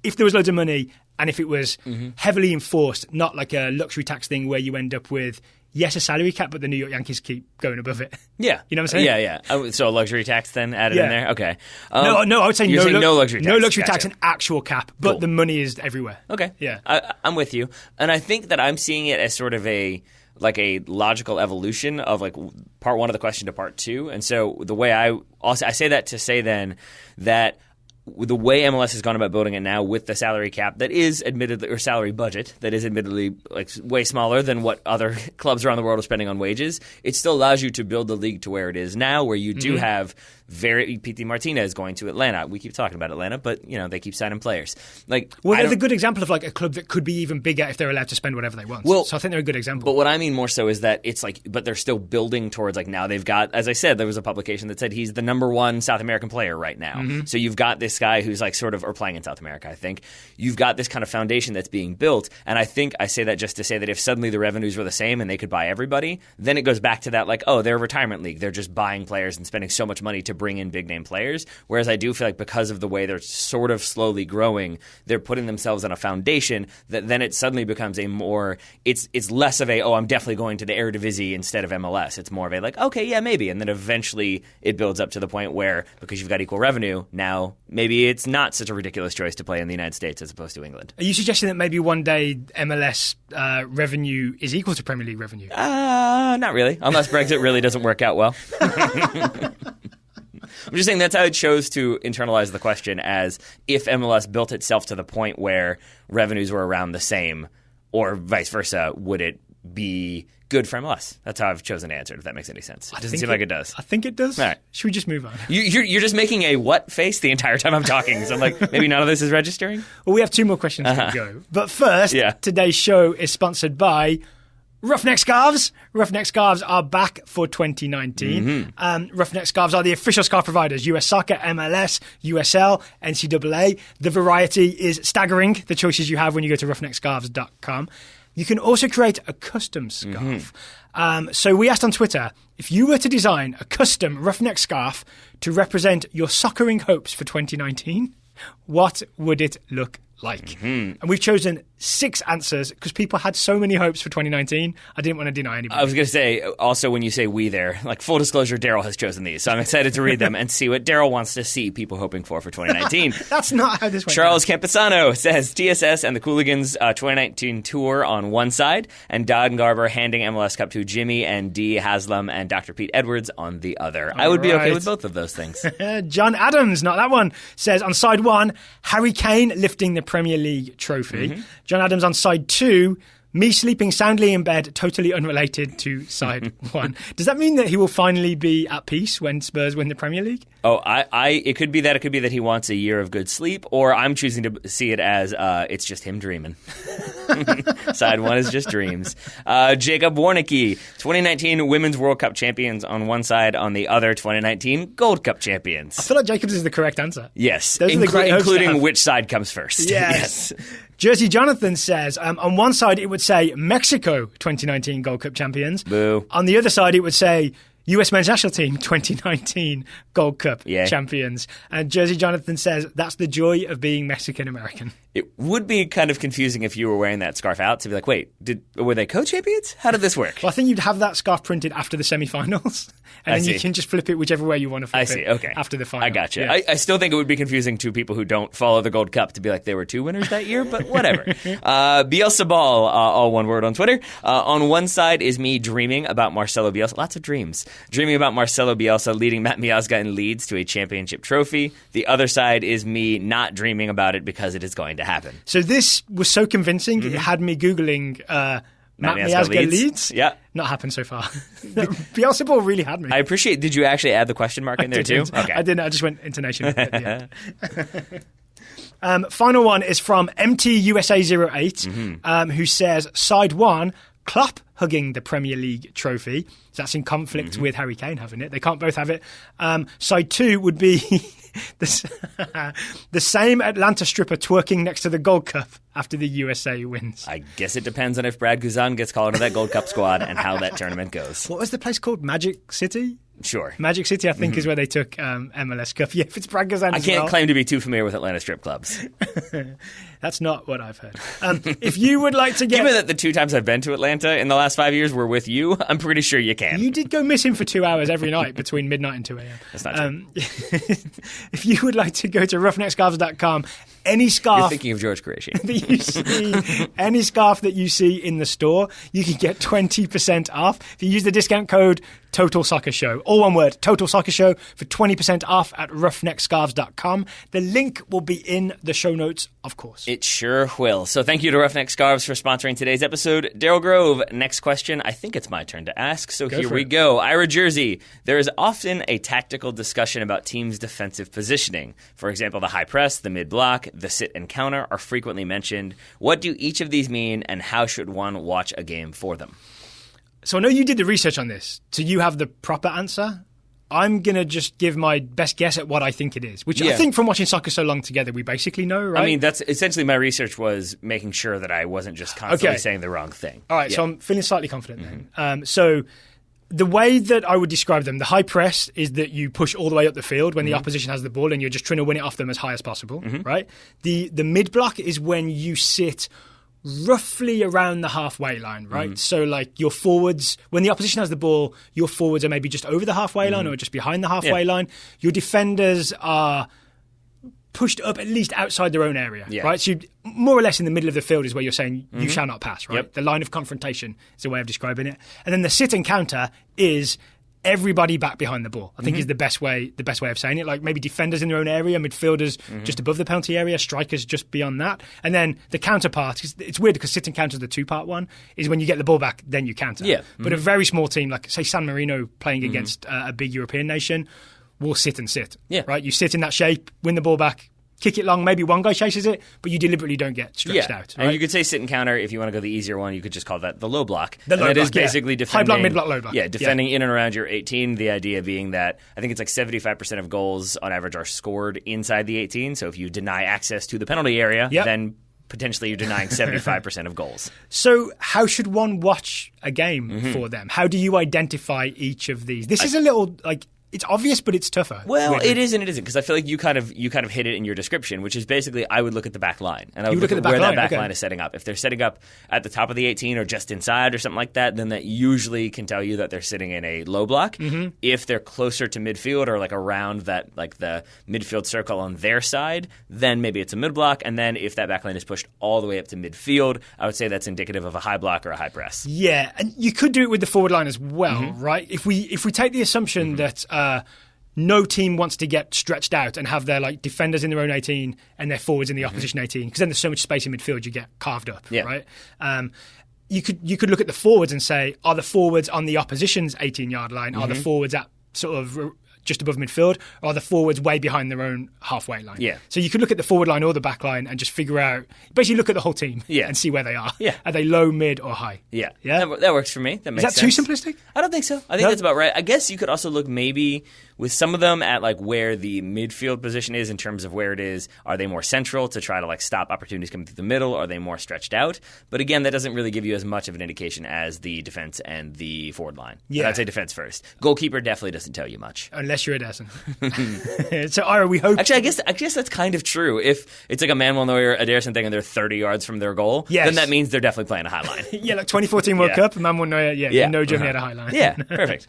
if there was loads of money, and if it was heavily enforced, not like a luxury tax thing where you end up with, yes, a salary cap, but the New York Yankees keep going above it. Yeah. You know what I'm saying? Yeah. So a luxury tax then added in there? Okay. No, I would say no luxury tax. No luxury tax, an actual cap, but the money is everywhere. Okay. Yeah. I'm with you. And I think that I'm seeing it as sort of a logical evolution of, like, part one of the question to part two. And so the way I say that to say then that the way MLS has gone about building it now with the salary cap that is admittedly, or salary budget that is admittedly, like, way smaller than what other clubs around the world are spending on wages, it still allows you to build the league to where it is now, where you do have P.T. Martinez going to Atlanta. We keep talking about Atlanta, but, you know, they keep signing players. Like, they're a good example of, like, a club that could be even bigger if they're allowed to spend whatever they want. Well, so I think they're a good example. But what I mean more so is that it's like, but they're still building towards, like, now they've got, as I said, there was a publication that said he's the number one South American player right now. So you've got this guy who's, like, sort of, or playing in South America, I think. You've got this kind of foundation that's being built, and I think I say that just to say that if suddenly the revenues were the same and they could buy everybody, then it goes back to that, like, oh, they're a retirement league. They're just buying players and spending so much money to bring in big name players. Whereas I do feel like because of the way they're sort of slowly growing, they're putting themselves on a foundation that then it suddenly becomes a more, it's less of a, oh, I'm definitely going to the Eredivisie instead of MLS. It's more of a, like, okay, yeah, maybe. And then eventually it builds up to the point where, because you've got equal revenue, now maybe it's not such a ridiculous choice to play in the United States as opposed to England. Are you suggesting that maybe one day MLS revenue is equal to Premier League revenue? Not really, unless Brexit really doesn't work out well. I'm just saying that's how it chose to internalize the question as if MLS built itself to the point where revenues were around the same, or vice versa, would it be good for MLS? That's how I've chosen to answer it, if that makes any sense. It doesn't seem like it does. I think it does. All right. Should we just move on? You're just making a what face the entire time I'm talking, so I'm like, maybe none of this is registering? Well, we have two more questions to go. But first, today's show is sponsored by Ruffneck Scarves. Ruffneck Scarves are back for 2019. Ruffneck Scarves are the official scarf providers. US Soccer, MLS, USL, NCAA. The variety is staggering, the choices you have when you go to ruffneckscarves.com. You can also create a custom scarf. So we asked on Twitter, if you were to design a custom Ruffneck scarf to represent your soccering hopes for 2019, what would it look like? And we've chosen 6 answers because people had so many hopes for 2019. I didn't want to deny anybody. I was going to say, also, when you say we there, like, full disclosure, Daryl has chosen these. So I'm excited to read them and see what Daryl wants to see people hoping for 2019. That's not how this went. Charles Camposano says TSS and the Cooligans 2019 tour on one side, and Don Garber handing MLS Cup to Jimmy and D. Haslam and Dr. Pete Edwards on the other. I would be okay with both of those things. John Adams, not that one, says on side 1, Harry Kane lifting the Premier League trophy. John Adams on side 2, me sleeping soundly in bed, totally unrelated to side 1. Does that mean that he will finally be at peace when Spurs win the Premier League? Oh, it could be that. It could be that he wants a year of good sleep, or I'm choosing to see it as it's just him dreaming. Side 1 is just dreams. Jacob Warnicki, 2019 Women's World Cup champions on one side, on the other 2019 Gold Cup champions. I feel like Jacobs is the correct answer. Yes, Those are the great including which side comes first. Yes. Jersey Jonathan says, on one side it would say Mexico 2019 Gold Cup champions. Boo. On the other side it would say US men's national team 2019 Gold Cup champions. And Jersey Jonathan says, that's the joy of being Mexican-American. It would be kind of confusing if you were wearing that scarf out to be like, wait, were they co-champions? How did this work? Well, I think you'd have that scarf printed after the semi-finals, and then you can just flip it whichever way you want to flip it after the final. I got you. Yeah. I still think it would be confusing to people who don't follow the Gold Cup to be like, they were 2 winners that year, but whatever. Bielsa Ball, all one word on Twitter. On one side is me dreaming about Marcelo Bielsa. Lots of dreams. dreaming about Marcelo Bielsa leading Matt Miazga in Leeds to a championship trophy. The other side is me not dreaming about it because it is going to happen. So this was so convincing, it had me Googling Matt Miazga Leeds. Yeah. Not happened so far. Bielsa ball really had me. I appreciate. Did you actually add the question mark in there too? Okay. I didn't. I just went intonation at the end. Final one is from MTUSA08, who says, side one, Klopp hugging the Premier League trophy. So that's in conflict with Harry Kane having it. They can't both have it. Side two would be the same Atlanta stripper twerking next to the Gold Cup after the USA wins. I guess it depends on if Brad Guzan gets called into that Gold Cup squad and how that tournament goes. What was the place called? Magic City? Sure. Magic City, I think, is where they took MLS Cup. Yeah, if it's Brad Guzan I can't claim to be too familiar with Atlanta strip clubs. That's not what I've heard. If you would like to get... Given that the 2 times I've been to Atlanta in the last 5 years were with you, I'm pretty sure you can. You did go missing for 2 hours every night between midnight and 2 a.m. That's not true. If you would like to go to ruffneckscarves.com, any scarf... You're thinking of George Quraishi. that you see, any scarf that you see in the store, you can get 20% off. If you use the discount code TOTALSOCCERSHOW, all one word, TOTALSOCCERSHOW, for 20% off at ruffneckscarves.com. The link will be in the show notes, of course. It sure will. So thank you to Ruffneck Scarves for sponsoring today's episode. Daryl Grove, next question. I think it's my turn to ask, so here we go. Ira Jersey, there is often a tactical discussion about teams' defensive positioning. For example, the high press, the mid-block, the sit and counter are frequently mentioned. What do each of these mean, and how should one watch a game for them? So I know you did the research on this. So you have the proper answer. I'm going to just give my best guess at what I think it is, which I think from watching soccer so long together, we basically know, right? I mean, that's essentially my research was making sure that I wasn't just constantly saying the wrong thing. All right, so I'm feeling slightly confident then. So the way that I would describe them, the high press is that you push all the way up the field when the opposition has the ball and you're just trying to win it off them as high as possible, right? The mid-block is when you sit roughly around the halfway line, right? So like your forwards, when the opposition has the ball, your forwards are maybe just over the halfway line or just behind the halfway line. Your defenders are pushed up at least outside their own area, right? So more or less in the middle of the field is where you're saying you shall not pass, right? The line of confrontation is a way of describing it. And then the sit and counter is everybody back behind the ball, I think is the best way of saying it. Like maybe defenders in their own area, midfielders just above the penalty area, strikers just beyond that. And then the counterpart, it's weird because sit and counter is the two-part one, is when you get the ball back, then you counter. But a very small team, like say San Marino playing against a big European nation, will sit and sit. Right? You sit in that shape, win the ball back, kick it long, maybe one guy chases it, but you deliberately don't get stretched out. Right? And you could say sit and counter. If you want to go the easier one, you could just call that the low block. The low block, is basically defending. High block, mid block, low block. Yeah, defending in and around your 18. The idea being that I think it's like 75% of goals on average are scored inside the 18. So if you deny access to the penalty area, then potentially you're denying 75% of goals. So how should one watch a game for them? How do you identify each of these? This is a little like... It's obvious, but it's tougher. Well, it is and it isn't, because I feel like you kind of hit it in your description, which is basically I would look at the back line and I would look at where that back line is setting up. If they're setting up at the top of the 18 or just inside or something like that, then that usually can tell you that they're sitting in a low block. If they're closer to midfield or like around that, like the midfield circle on their side, then maybe it's a mid block. And then if that back line is pushed all the way up to midfield, I would say that's indicative of a high block or a high press. Yeah, and you could do it with the forward line as well, right? If we take the assumption that no team wants to get stretched out and have their like defenders in their own 18 and their forwards in the opposition 18, because then there's so much space in midfield you get carved up, right? You could look at the forwards and say, are the forwards on the opposition's 18-yard line? Are the forwards at sort of just above midfield, or are the forwards way behind their own halfway line? So you could look at the forward line or the back line and just figure out, basically look at the whole team and see where they are. Are they low, mid, or high? That works for me. That makes sense. Is that too simplistic? I don't think so. I think that's about right. I guess you could also look maybe with some of them at like where the midfield position is in terms of where it is. Are they more central to try to like stop opportunities coming through the middle? Are they more stretched out? But again, that doesn't really give you as much of an indication as the defense and the forward line. But I'd say defense first. Goalkeeper definitely doesn't tell you much. Unless you're a Ederson. So, Ira, we hope... Actually, I guess that's kind of true. If it's like a Manuel Neuer, Ederson thing and they're 30 yards from their goal, then that means they're definitely playing a high line. Like 2014 World Cup, Manuel Neuer, you know Germany had a high line. Perfect.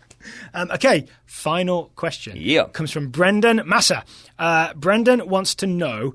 Okay, final question. Comes from Brendan Massa. Brendan wants to know,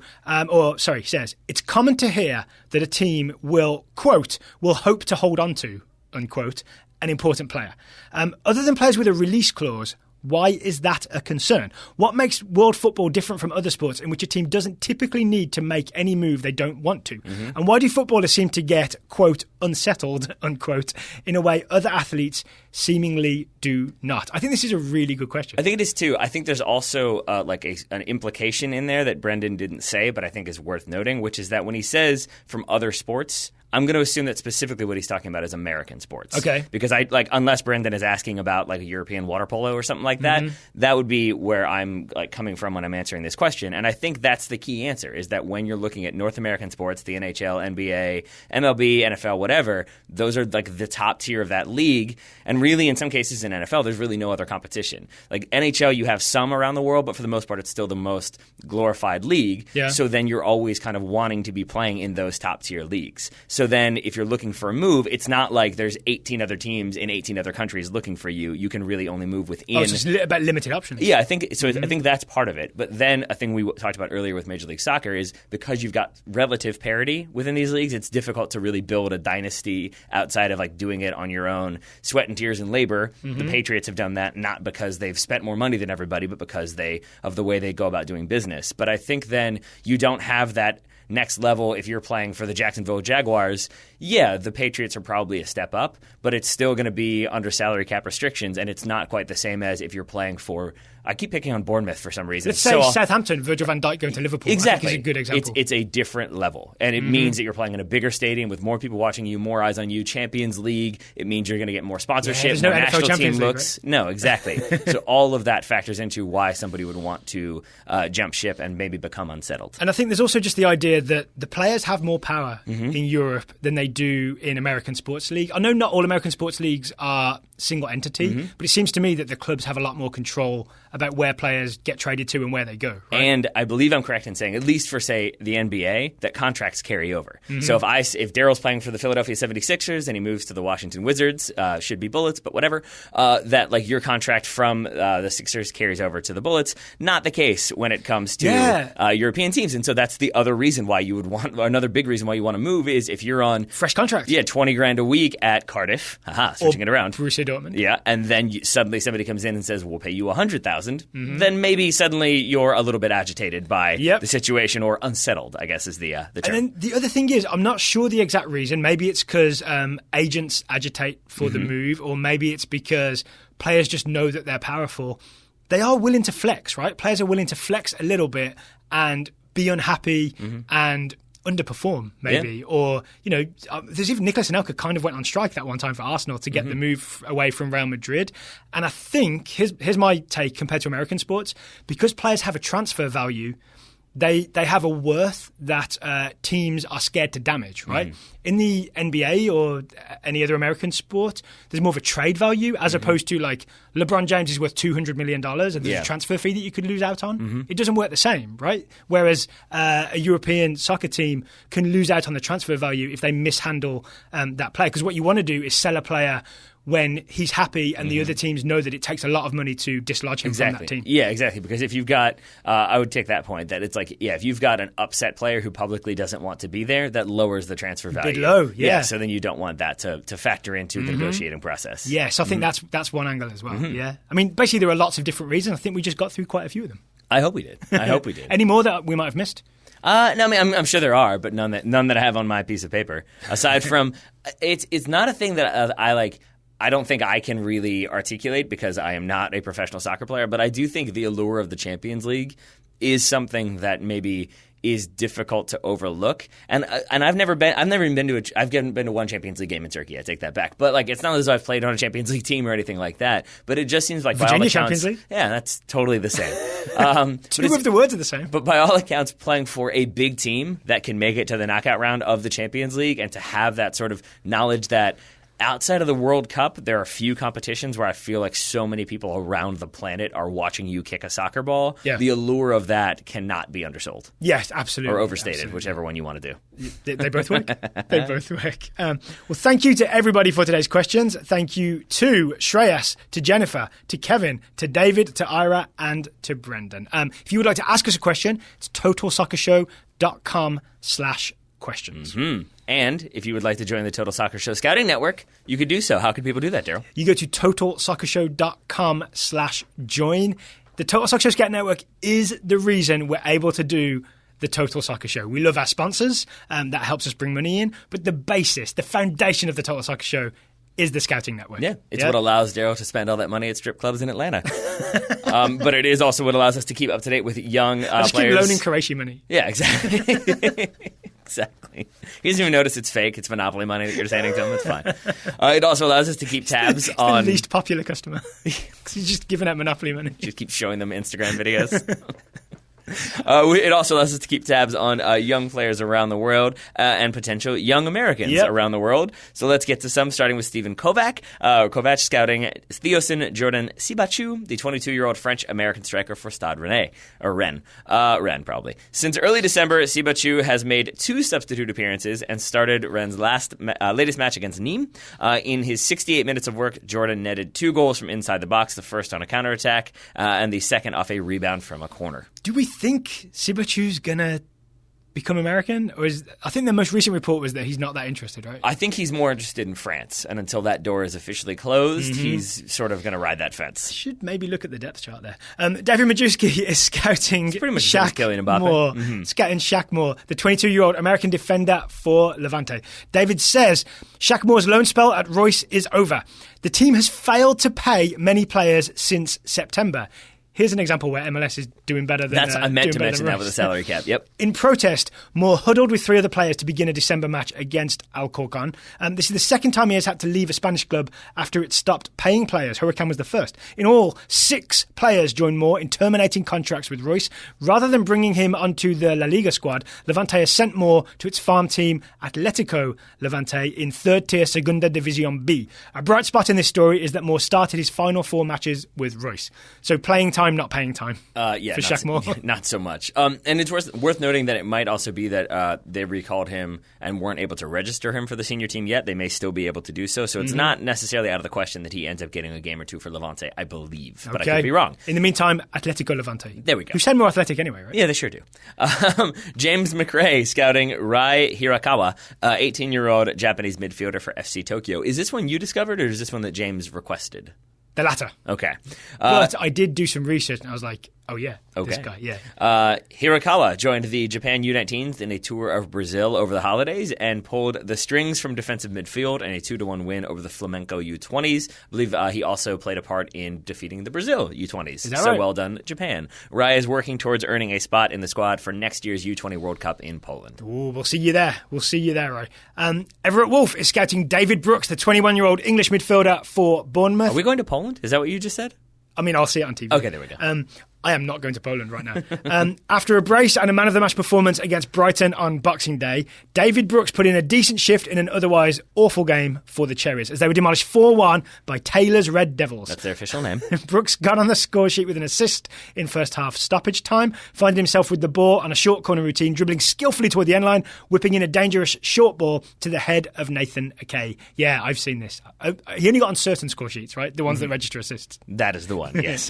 says, it's common to hear that a team will, quote, will hope to hold on to, unquote, an important player. Other than players with a release clause, why is that a concern? What makes world football different from other sports in which a team doesn't typically need to make any move they don't want to? And why do footballers seem to get, quote, unsettled, unquote, in a way other athletes seemingly do not? I think this is a really good question. I think it is too. I think there's also an implication in there that Brendan didn't say, but I think is worth noting, which is that when he says from other sports, I'm going to assume that specifically what he's talking about is American sports. Okay. Because unless Brendan is asking about like a European water polo or something like that, that would be where I'm like coming from when I'm answering this question. And I think that's the key answer, is that when you're looking at North American sports, the NHL, NBA, MLB, NFL, whatever, those are like the top tier of that league. And really, in some cases in NFL, there's really no other competition. Like NHL, you have some around the world, but for the most part, it's still the most glorified league. Yeah. So then you're always kind of wanting to be playing in those top tier leagues. So then if you're looking for a move, it's not like there's 18 other teams in 18 other countries looking for you. You can really only move within. Oh, it's just about limited options. Yeah, I think so. I think that's part of it. But then a thing we talked about earlier with Major League Soccer is because you've got relative parity within these leagues, it's difficult to really build a dynasty outside of like doing it on your own sweat and tears and labor. The Patriots have done that not because they've spent more money than everybody, but because of the way they go about doing business. But I think then you don't have that next level if you're playing for the Jacksonville Jaguars. Yeah, the Patriots are probably a step up, but it's still going to be under salary cap restrictions, and it's not quite the same as if you're playing for – I keep picking on Bournemouth for some reason. Let's say Southampton, Virgil van Dijk going to Liverpool. Exactly. I think is a good example. It's a different level, and it means that you're playing in a bigger stadium with more people watching you, more eyes on you. Champions League, it means you're going to get more sponsorship, there's more no NFL national team Champions League, looks. Right? No, exactly. So all of that factors into why somebody would want to jump ship and maybe become unsettled. And I think there's also just the idea that the players have more power in Europe than they do in American sports league. I know not all American sports leagues are single entity, but it seems to me that the clubs have a lot more control about where players get traded to and where they go. Right? And I believe I'm correct in saying, at least for, say, the NBA, that contracts carry over. So if Daryl's playing for the Philadelphia 76ers and he moves to the Washington Wizards, should be Bullets, but whatever, that like your contract from the Sixers carries over to the Bullets. Not the case when it comes to European teams. And so that's the other reason why you would want, another big reason why you want to move is if you're on fresh contract. Yeah, $20,000 a week at Cardiff. Switching it around. Borussia Dortmund. Yeah, and then suddenly somebody comes in and says, we'll pay you $100,000. Then maybe suddenly you're a little bit agitated by the situation, or unsettled, I guess is the term. And then the other thing is, I'm not sure the exact reason. Maybe it's because agents agitate for the move, or maybe it's because players just know that they're powerful. They are willing to flex, right? Players are willing to flex a little bit and be unhappy and underperform, maybe. Or, there's even Nicolas Anelka kind of went on strike that one time for Arsenal to get the move away from Real Madrid. And I think, here's my take compared to American sports, because players have a transfer value, they have a worth that teams are scared to damage, right? In the NBA or any other American sport, there's more of a trade value as opposed to like LeBron James is worth $200 million and there's a transfer fee that you could lose out on. It doesn't work the same, right? Whereas a European soccer team can lose out on the transfer value if they mishandle that player. Because what you want to do is sell a player when he's happy and the other teams know that it takes a lot of money to dislodge him from that team. Yeah, exactly. Because if you've got, I would take that point, that it's like, if you've got an upset player who publicly doesn't want to be there, that lowers the transfer value. A bit low, yeah. So then you don't want that to factor into the negotiating process. Yes, I think that's one angle as well, yeah. I mean, basically there are lots of different reasons. I think we just got through quite a few of them. I hope we did. Any more that we might have missed? No, I mean, I'm sure there are, but none that I have on my piece of paper. Aside from, it's not a thing that I like. I don't think I can really articulate because I am not a professional soccer player, but I do think the allure of the Champions League is something that maybe is difficult to overlook. And I've never been to one Champions League game in Turkey. I take that back. But like, it's not as though I've played on a Champions League team or anything like that. But it just seems like Virginia Champions League? Yeah, that's totally the same. Two of the words are the same. But by all accounts, playing for a big team that can make it to the knockout round of the Champions League and to have that sort of knowledge that outside of the World Cup, there are a few competitions where I feel like so many people around the planet are watching you kick a soccer ball. Yeah. The allure of that cannot be undersold. Yes, absolutely. Or overstated, whichever one you want to do. They both work. They both work. Well, thank you to everybody for today's questions. Thank you to Shreyas, to Jennifer, to Kevin, to David, to Ira, and to Brendan. If you would like to ask us a question, it's TOTALSOCCERSHOW.com/questions. questions. And if you would like to join the Total Soccer Show Scouting Network, you could do so. How could people do that, Daryl? You go to TotalSoccerShow.com/join. The Total Soccer Show Scouting Network is the reason we're able to do the Total Soccer Show. We love our sponsors. That helps us bring money in. But the basis, the foundation of the Total Soccer Show is the Scouting Network. Yeah, it's what allows Daryl to spend all that money at strip clubs in Atlanta. But it is also what allows us to keep up to date with young players. Keep loaning Quraishi money. Yeah, exactly. Exactly. He doesn't even notice it's fake. It's Monopoly money that you're sending to him. It's fine. It also allows us to keep tabs on... the least popular customer. Because he's just giving out Monopoly money. Just keep showing them Instagram videos. It also allows us to keep tabs on young players around the world and potential young Americans around the world. So let's get to some, starting with Stephen Kovac. Kovac scouting Theosin Jordan Sibachu, the 22-year-old French-American striker for Stade Rennais. Or Rennes. Rennes, probably. Since early December, Sibachu has made 2 substitute appearances and started Rennes' latest match against Nîmes. In his 68 minutes of work, Jordan netted 2 goals from inside the box, the first on a counterattack and the second off a rebound from a corner. Do we think Sibachu's going to become American? Or I think the most recent report was that he's not that interested, right? I think he's more interested in France. And until that door is officially closed, he's sort of going to ride that fence. Should maybe look at the depth chart there. David Majewski is scouting Shaq Moore. Scouting Shaq Moore, the 22-year-old American defender for Levante. David says Shaq Moore's loan spell at Royce is over. The team has failed to pay many players since September. Here's an example where MLS is doing better than I meant to mention that with the salary cap. Yep. In protest, Moore huddled with 3 other players to begin a December match against Alcorcon. This is the second time he has had to leave a Spanish club after it stopped paying players. Huracan was the first. In all, 6 players joined Moore in terminating contracts with Royce. Rather than bringing him onto the La Liga squad, Levante has sent Moore to its farm team Atlético Levante in 3rd tier Segunda División B. A bright spot in this story is that Moore started his final 4 matches with Royce. So playing time, not paying time for Shaq Moore. Not so much. And it's worth noting that it might also be that they recalled him and weren't able to register him for the senior team yet. They may still be able to do so. So it's not necessarily out of the question that he ends up getting a game or 2 for Levante, I believe. But I could be wrong. In the meantime, Atletico Levante. There we go. Who sound more athletic anyway, right? Yeah, they sure do. James McRae scouting Rai Hirakawa, 18-year-old Japanese midfielder for FC Tokyo. Is this one you discovered or is this one that James requested? The latter. Okay. But I did do some research and I was like, oh yeah, this guy, yeah. Hirakawa joined the Japan U19s in a tour of Brazil over the holidays and pulled the strings from defensive midfield in a 2-1 win over the Flamengo U20s. I believe he also played a part in defeating the Brazil U20s. Is that so right? Well done, Japan. Rai is working towards earning a spot in the squad for next year's U20 World Cup in Poland. Ooh, we'll see you there. Rai. Everett Wolf is scouting David Brooks, the 21-year-old English midfielder for Bournemouth. Are we going to Poland? Is that what you just said? I mean, I'll see it on TV. Okay, there we go. I am not going to Poland right now. After a brace and a man-of-the-match performance against Brighton on Boxing Day, David Brooks put in a decent shift in an otherwise awful game for the Cherries as they were demolished 4-1 by Taylor's Red Devils. That's their official name. Brooks got on the score sheet with an assist in first half stoppage time, finding himself with the ball on a short corner routine, dribbling skillfully toward the end line, whipping in a dangerous short ball to the head of Nathan Akay. Yeah, I've seen this. He only got on certain score sheets, right? The ones that register assists. That is the one, yes.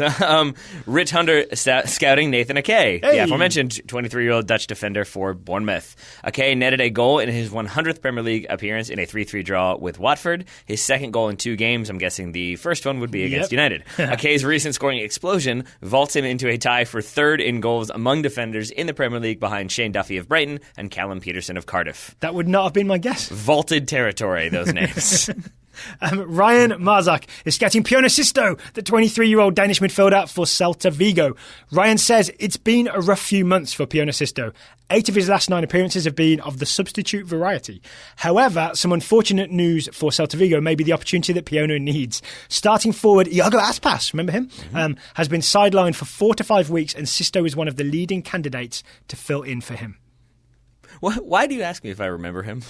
Rich Hunter scouting Nathan Akay, the aforementioned 23-year-old Dutch defender for Bournemouth. Akay netted a goal in his 100th Premier League appearance in a 3-3 draw with Watford. His second goal in 2 games. I'm guessing the first one would be against United. Akay's recent scoring explosion vaults him into a tie for 3rd in goals among defenders in the Premier League behind Shane Duffy of Brighton and Callum Peterson of Cardiff. That would not have been my guess. Vaulted territory, those names. Ryan Marzak is scouting Pione Sisto, the 23-year-old Danish midfielder for Celta Vigo. Ryan says it's been a rough few months for Pione Sisto. 8 of his last 9 appearances have been of the substitute variety. However, some unfortunate news for Celta Vigo may be the opportunity that Pione needs. Starting forward, Iago Aspas, remember him? Has been sidelined for 4 to 5 weeks, and Sisto is one of the leading candidates to fill in for him. Why do you ask me if I remember him?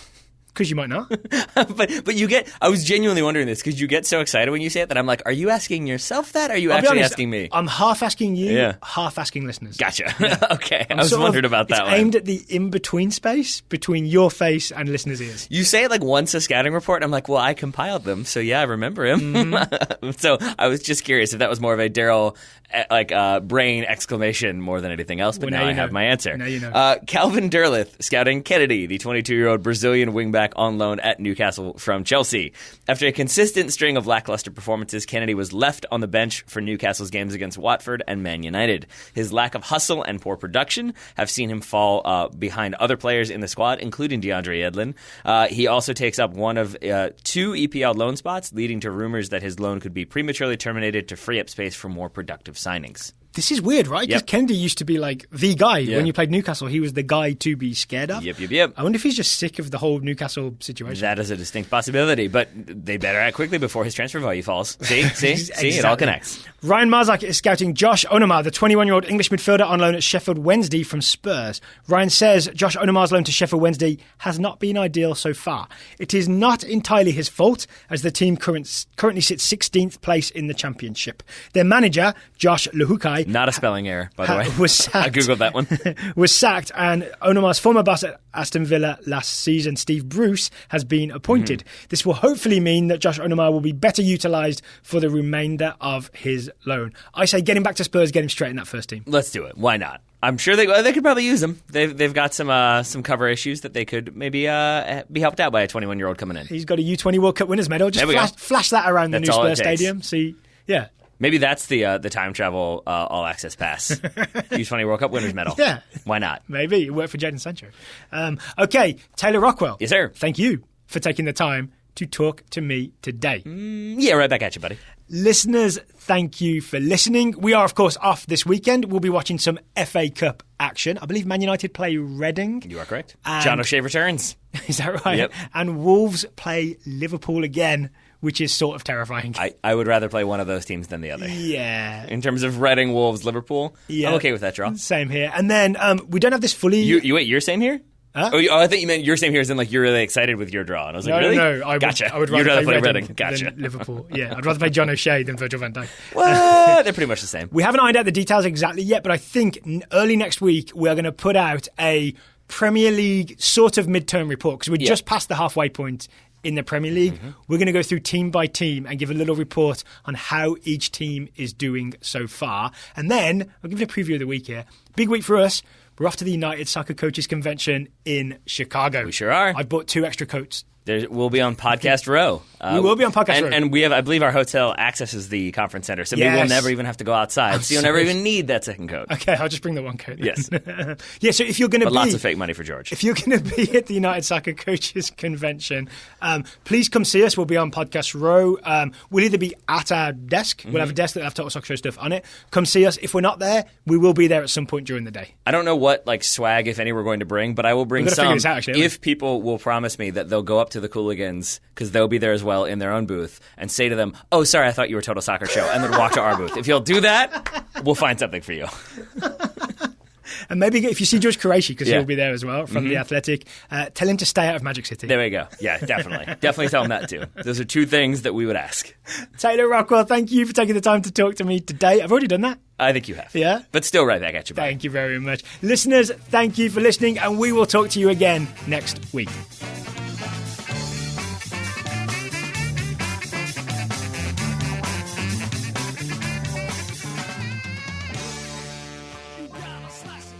Because you might not. but you get. I was genuinely wondering this because you get so excited when you say it that I'm like, are you asking yourself that? Or are you I'll be actually honest, asking me? I'm half asking you, half asking listeners. Gotcha. Okay, I was wondering about that it's one. aimed at the in-between space between your face and listeners' ears. You say it like once a scouting report. I'm like, well, I compiled them, so yeah, I remember him. So I was just curious if that was more of a Daryl brain exclamation more than anything else. But now I have my answer. Now you know. Calvin Derleth scouting Kennedy, the 22-year-old Brazilian wingback on loan at Newcastle from Chelsea. After a consistent string of lackluster performances, Kennedy was left on the bench for Newcastle's games against Watford and Man United. His lack of hustle and poor production have seen him fall behind other players in the squad, including DeAndre Yedlin. He also takes up one of 2 EPL loan spots, leading to rumors that his loan could be prematurely terminated to free up space for more productive signings. This is weird, right? Because Kennedy used to be like the guy. When you played Newcastle, he was the guy to be scared of. Yep. I wonder if he's just sick of the whole Newcastle situation. That is a distinct possibility, but they better act quickly before his transfer value falls. See? Exactly. It all connects. Ryan Marzak is scouting Josh Onomah, the 21-year-old English midfielder on loan at Sheffield Wednesday from Spurs. Ryan says Josh Onomah's loan to Sheffield Wednesday has not been ideal so far. It is not entirely his fault, as the team currently sits 16th place in the Championship. Their manager, Josh Luhukai... Not a spelling error, by the way. Was sacked. I googled that one. Was sacked, and Onomah's former boss at Aston Villa last season, Steve Bruce, has been appointed. This will hopefully mean that Josh Onomah will be better utilised for the remainder of his loan. I say get him back to Spurs, get him straight in that first team. Let's do it. Why not? I'm sure they could probably use him. They've got some cover issues that they could maybe be helped out by a 21-year-old coming in. He's got a U20 World Cup winners medal. Just flash that around the new Spurs stadium. See, yeah. Maybe that's the time travel all access pass. U20 World Cup winners medal. Yeah. Why not? Maybe it worked for Jadon Sancho. Okay, Taylor Rockwell. Yes, sir. Thank you for taking the time to talk to me today. Yeah, right back at you, buddy. Listeners, thank you for listening. We are, of course, off this weekend. We'll be watching some FA Cup action. I believe Man United play Reading. You are correct. John O'Shea returns. Is that right? Yep. And Wolves play Liverpool again, which is sort of terrifying. I would rather play one of those teams than the other. Yeah. In terms of Reading, Wolves, Liverpool, I'm okay with that draw. Same here. And then we don't have this fully... You're same here? Huh? Oh, I thought you meant your same here as in like you're really excited with your draw. And I was like, really? No. Gotcha. I would rather play Reading Gotcha. than Liverpool. Yeah, I'd rather play John O'Shea than Virgil van Dijk. What? They're pretty much the same. We haven't ironed out the details exactly yet, but I think early next week we're going to put out a Premier League sort of midterm report because we're just past the halfway point in the Premier League. We're going to go through team by team and give a little report on how each team is doing so far. And then I'll give you a preview of the week here. Big week for us. We're off to the United Soccer Coaches Convention in Chicago. We sure are. I bought 2 extra coats. We'll be on Podcast Row. We will be on Podcast Row. And we have, I believe our hotel accesses the conference center, so maybe we'll never even have to go outside. So you'll never even need that second coat. Okay, I'll just bring the one coat then. Yes. Yeah, so if you're going to be... But lots of fake money for George. If you're going to be at the United Soccer Coaches Convention, please come see us. We'll be on Podcast Row. We'll either be at our desk. We'll have a desk that will have Total Soccer Show stuff on it. Come see us. If we're not there, we will be there at some point during the day. I don't know what swag, if any, we're going to bring, but I will bring some if people will promise me that they'll go up to the Cooligans, because they'll be there as well in their own booth, and say to them, oh, sorry, I thought you were Total Soccer Show, and then walk to our booth. If you'll do that, we'll find something for you. And maybe if you see George Quraishi, because he'll be there as well, from The Athletic, tell him to stay out of Magic City. There we go. Yeah, definitely. Definitely tell him that too. Those are 2 things that we would ask. Taylor Rockwell, thank you for taking the time to talk to me today. I've already done that. I think you have. Yeah? But still right back at you, buddy. Thank you very much. Listeners, thank you for listening, and we will talk to you again next week. You gotta slice it.